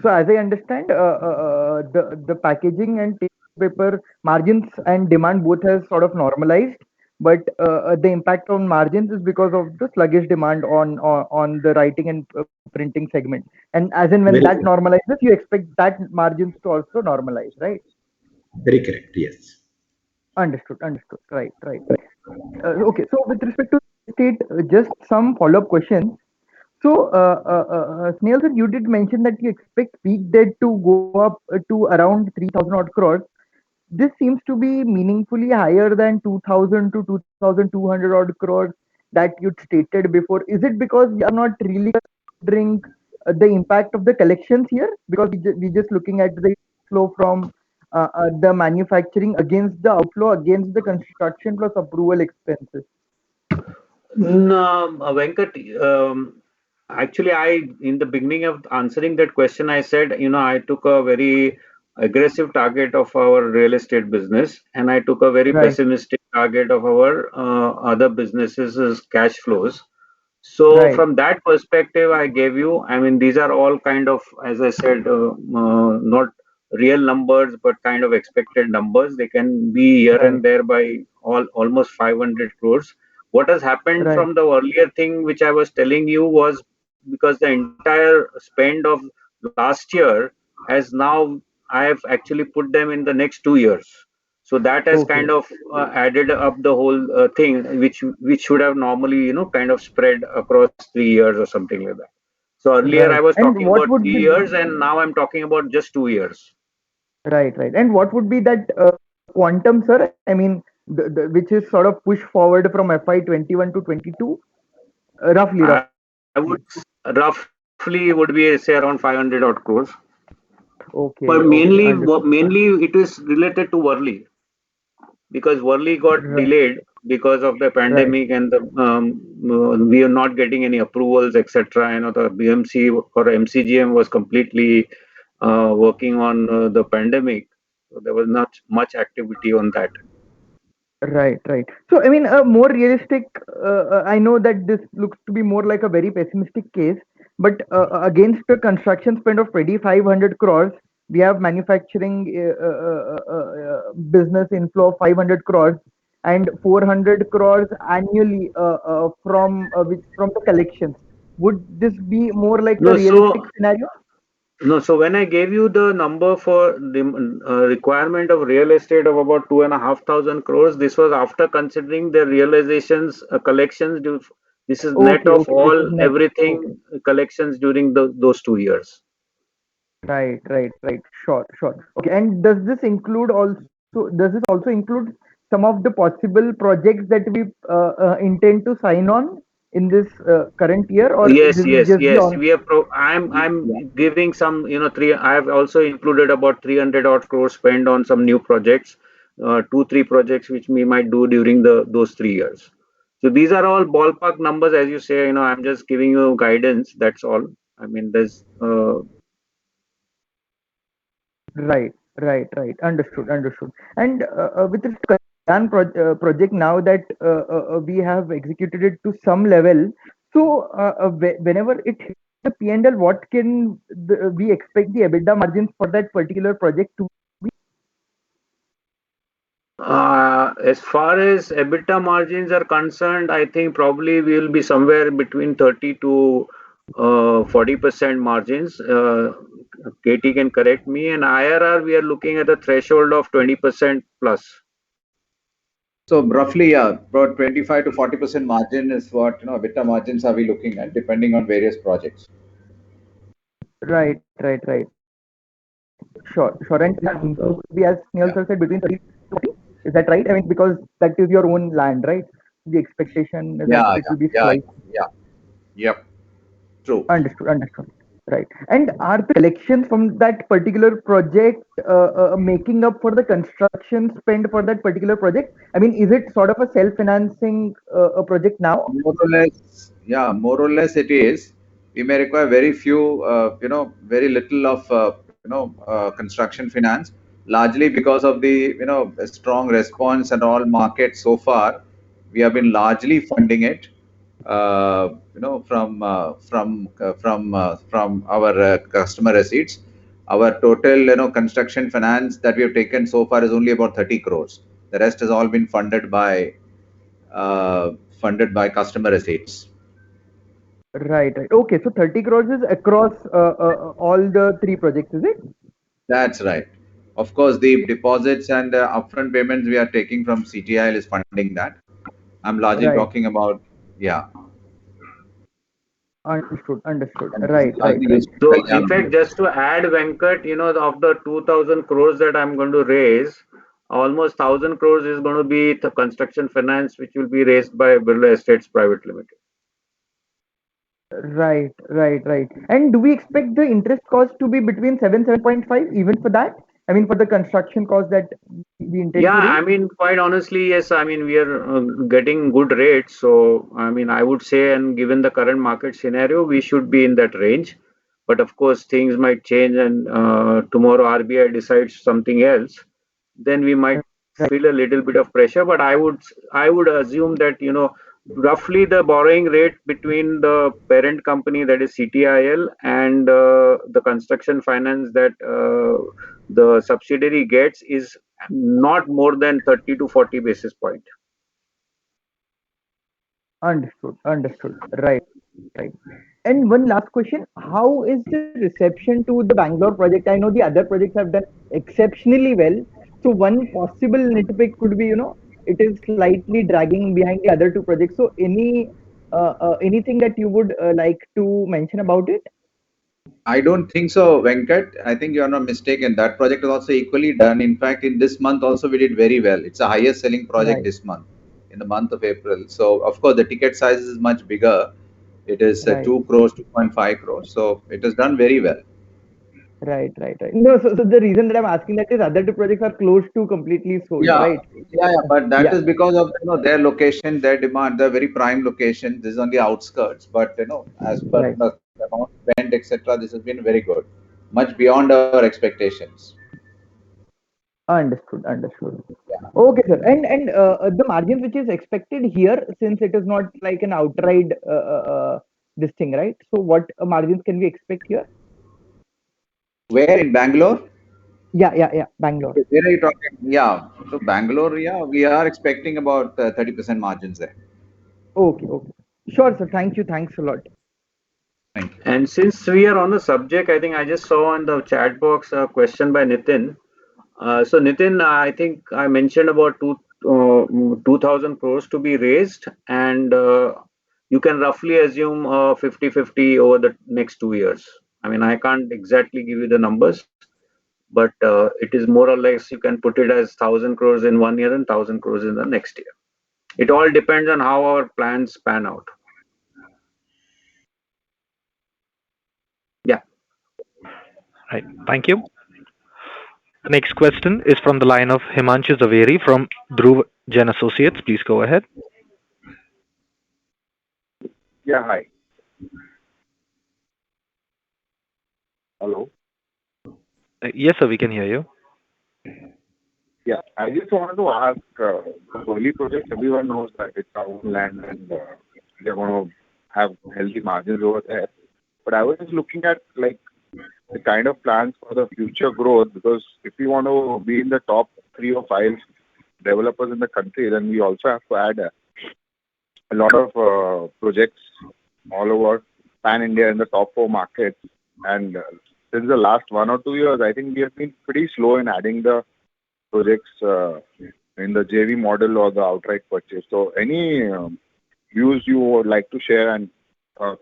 So as I understand, the packaging and tissue paper margins and demand both has sort of normalized, but the impact on margins is because of the sluggish demand on the writing and printing segment. And as and when Very that correct. normalizes, you expect that margins to also normalize, right? Very correct. Yes. Understood. Right. Okay. So with respect to state, just some follow-up questions. So, Snail sir, you did mention that you expect peak debt to go up to around 3,000 odd crores. This seems to be meaningfully higher than 2,000 to 2,200 odd crores that you'd stated before. Is it because we are not really considering the impact of the collections here? Because we're just looking at the flow from the manufacturing against the outflow against the construction plus approval expenses. No, Venkat, actually, in the beginning of answering that question, I said, I took a very aggressive target of our real estate business, and I took a very Right, pessimistic target of our other businesses' cash flows. So right, from that perspective, I gave you, I mean, these are all kind of, as I said, not real numbers, but kind of expected numbers. They can be here right, and there by almost 500 crores. What has happened right. from the earlier thing, which I was telling you, was because the entire spend of last year has now, I have actually put them in the next 2 years. So that has Okay. kind of added up the whole thing, which should have normally, kind of spread across 3 years or something like that. So earlier I Right. was And talking what about would three be years, and now I'm talking about just 2 years. right. And what would be that quantum, sir? I mean, which is sort of pushed forward from FY 21 to 22, roughly. I would roughly would be say around 500 odd crores, but Okay. Understood. mainly it is related to Worli, because Worli got Right. delayed because of the Right. pandemic, and we are not getting any approvals, etc. The BMC or MCGM was completely working on the pandemic, so there was not much activity on that. Right. So, I mean, a more realistic, I know that this looks to be more like a very pessimistic case, but against the construction spend of 2,500 crores, we have manufacturing business inflow of 500 crores and 400 crores annually from the collections. Would this be more like a No, realistic so scenario? No, so when I gave you the number for the requirement of real estate of about 2,500 crores, this was after considering the realizations, collections. This is net of Okay. This is all net. Okay. everything collections during those 2 years. Right. Sure. Okay. And does this also include some of the possible projects that we intend to sign on in this current year, or Yes, this is yes, just the yes. on? I'm giving some, three. I have also included about 300 odd crores spent on some new projects, two, three projects which we might do during those 3 years. So these are all ballpark numbers, as you say. I'm just giving you guidance. That's all. I mean, there's Right. Understood. And with this Kalyan project, now that we have executed it to some level, so whenever it hits the P&L, what can we expect the EBITDA margins for that particular project to be? as far as EBITDA margins are concerned, I think probably we will be somewhere between 30 to 40% margins. Katie can correct me. And IRR, we are looking at a threshold of 20% plus. So roughly, yeah, about 25 to 40% margin is what, EBITDA margins are we looking at, depending on various projects. Right. Sure. And we, as Snail Yeah, sir said, between 30 to 40. Is that right? I mean, because that is your own land, right? The expectation is that yeah, it yeah, will be yeah, slight. yeah. Yep, true. Understood. Right. And are the collections from that particular project making up for the construction spend for that particular project? I mean, is it sort of a self-financing a project now? More or less, yeah, more or less it is. we may require very few, very little of, construction finance, largely because of the, strong response and all markets so far. We have been largely funding it, from our customer receipts. Our total, construction finance that we have taken so far is only about 30 crores. The rest has all been funded by customer receipts. Right. Okay. So 30 crores is across all the three projects, is it? That's right. Of course, the deposits and upfront payments we are taking from CTIL is funding that. I'm largely Right. talking about, yeah. Understood. And Right. So in fact, just to add, Venkat, of the 2,000 crores that I'm going to raise, almost 1,000 crores is going to be the construction finance, which will be raised by Birla Estates Private Limited. Right. And do we expect the interest cost to be between 7.5 even for that? I mean, for the construction cost that we intend Yeah, to I raise? mean, quite honestly, yes. I mean, we are getting good rates. So, I mean, I would say, and given the current market scenario, we should be in that range. But of course, things might change, and tomorrow RBI decides something else. Then we might feel a little bit of pressure. But I would assume that roughly the borrowing rate between the parent company, that is CTIL, and the construction finance that the subsidiary gets is not more than 30 to 40 basis point. Understood. Right. And one last question: how is the reception to the Bangalore project? I know the other projects have done exceptionally well. So one possible nitpick could be, it is slightly dragging behind the other two projects. So anything that you would like to mention about it? I don't think so, Venkat. I think you are not mistaken. That project is also equally done. In fact, in this month also we did very well. It's the highest selling project Right. this month, in the month of April. So of course the ticket size is much bigger. It is Right. 2 crores, 2.5 crores. So it has done very well. Right. No, so the reason that I'm asking that is other two projects are close to completely sold, Yeah, right? but that Yeah. is because of their location, their demand, their very prime location. This is on the outskirts, but as per Right. the amount spent, etc., this has been very good, much beyond our expectations. Understood. Okay, sir. And the margin which is expected here, since it is not like an outright this thing, right? So what margins can we expect here? Where in Bangalore? Yeah. Bangalore. Where are you talking? Yeah, so Bangalore, yeah, we are expecting about 30% margins there. Okay. Sure, sir. Thank you. Thanks a lot. Thank you. And since we are on the subject, I think I just saw on the chat box a question by Nitin. So Nitin, I think I mentioned about 2,000 crores to be raised, and you can roughly assume 50-50 over the next 2 years. I mean, I can't exactly give you the numbers, but it is more or less you can put it as 1,000 crores in 1 year and 1,000 crores in the next year. It all depends on how our plans pan out. Yeah. Right. Thank you. The next question is from the line of Himanshu Zaveri from Dhruv Jain Associates. Please go ahead. Yeah, hi. Hello. Yes, sir, we can hear you. Yeah, I just wanted to ask, early projects, everyone knows that it's our own land and they're going to have healthy margins over there. But I was just looking at like the kind of plans for the future growth, because if we want to be in the top 3 or 5 developers in the country, then we also have to add a lot of projects all over pan India in the top 4 markets. And since the last 1 or 2 years, I think we have been pretty slow in adding the projects in the JV model or the outright purchase. So any views you would like to share? And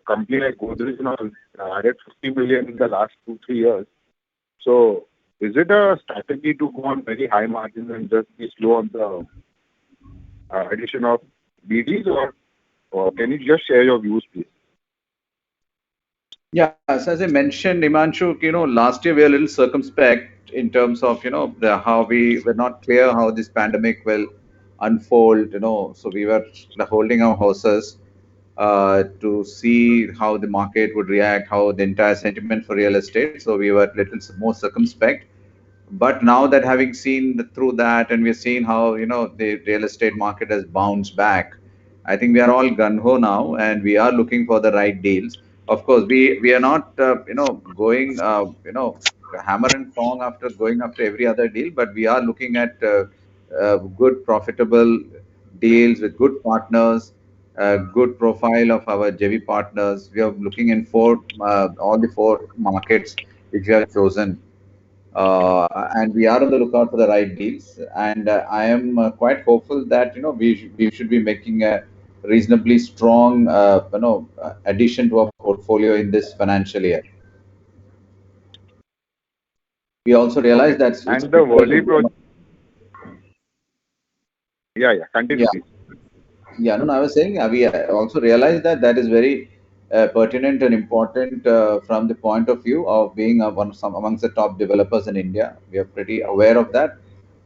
company like Godrej added 50 million in the last 2-3 years. So is it a strategy to go on very high margins and just be slow on the addition of BDs, or can you just share your views, please? Yeah, as I mentioned, Himanshu, last year we were a little circumspect in terms of, how we were not clear how this pandemic will unfold, so we were holding our horses. to see how the market would react, how the entire sentiment for real estate. So we were a little more circumspect. But now that having seen through that, and we're seeing how the real estate market has bounced back, I think we are all gun ho now, and we are looking for the right deals. Of course, we are not going hammer and tong after going after every other deal, but we are looking at good profitable deals with good partners, good profile of our JV partners. We are looking in all the four markets which we have chosen, and we are on the lookout for the right deals. And I am quite hopeful that we should be making a reasonably strong addition to our portfolio in this financial year. We also realize that And the Worli project. Yeah, continue. Yeah, no, I was saying we also realize that is very pertinent and important from the point of view of being amongst the top developers in India. We are pretty aware of that,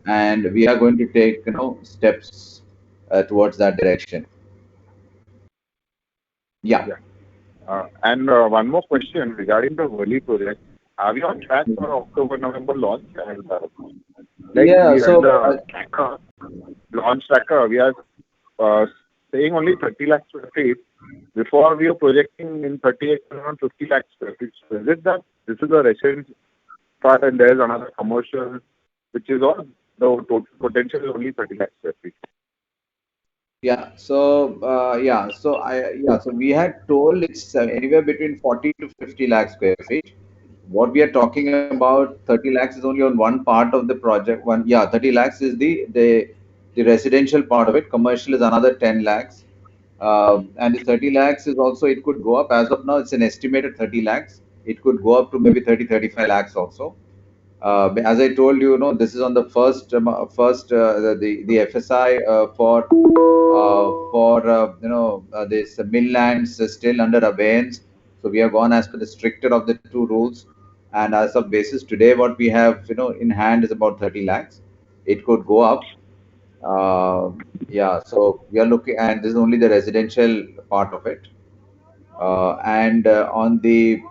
and we are going to take steps towards that direction. Yeah. And one more question regarding the Worli project. Are we on track for October-November launch? And launch tracker, we are saying only 30 lakh square feet. Before we are projecting in 38 around 50 lakh square feet. So is it that this is the residential part and there is another commercial, which is all the total potential is only 30 lakh square feet? Yeah. So so we had told it's anywhere between 40 to 50 lakh square feet. What we are talking about, 30 lakhs is only on one part of the project. 30 lakhs is the residential part of it. Commercial is another 10 lakhs. And the 30 lakhs is also, it could go up. As of now, it's an estimated 30 lakhs. It could go up to maybe 35 lakhs also. As I told you, this is on the first the FSI for this mill lands is still under abeyance. So we have gone as per the stricter of the two rules. And as of basis today, what we have in hand is about 30 lakhs. It could go up. So we are looking, and this is only the residential part of it. On the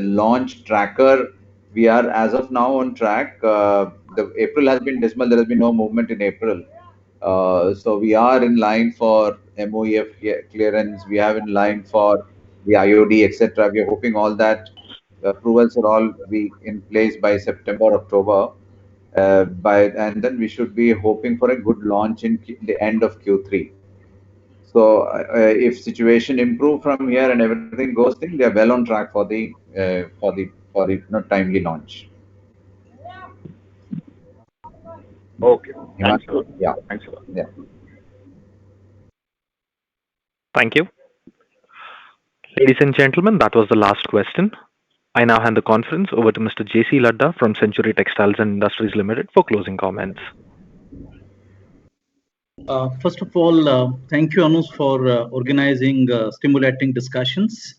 launch tracker, we are as of now on track. The April has been dismal. There has been no movement in April. So we are in line for MOEF clearance. We have in line for the IOD, etc. We are hoping all that approvals are all be in place by September, October. And then we should be hoping for a good launch in the end of Q3. So if situation improve from here and everything goes thing, they are well on track for the timely launch. Okay. Thanks a lot. Yeah. Thanks a lot. Yeah. Thank you. Ladies and gentlemen, that was the last question. I now hand the conference over to Mr. J.C. Ladda from Century Textiles and Industries Limited for closing comments. First of all, thank you, Anuj, for organizing stimulating discussions.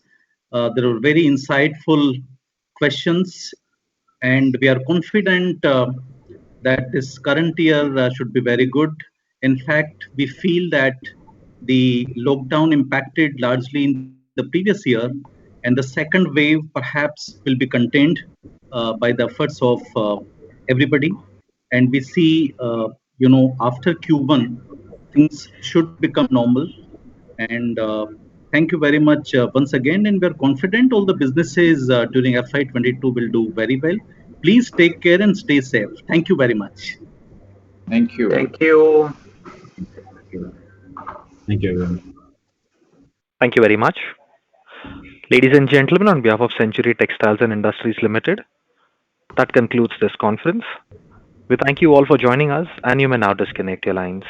There were very insightful questions, and we are confident that this current year should be very good. In fact, we feel that the lockdown impacted largely in the previous year, and the second wave perhaps will be contained by the efforts of everybody. And we see, after Q1, things should become normal. And thank you very much once again. And we're confident all the businesses during FY22 will do very well. Please take care and stay safe. Thank you very much. Thank you. Thank you. Thank you, everyone. Thank you very much. Ladies and gentlemen, on behalf of Century Textiles and Industries Limited, that concludes this conference. We thank you all for joining us, and you may now disconnect your lines.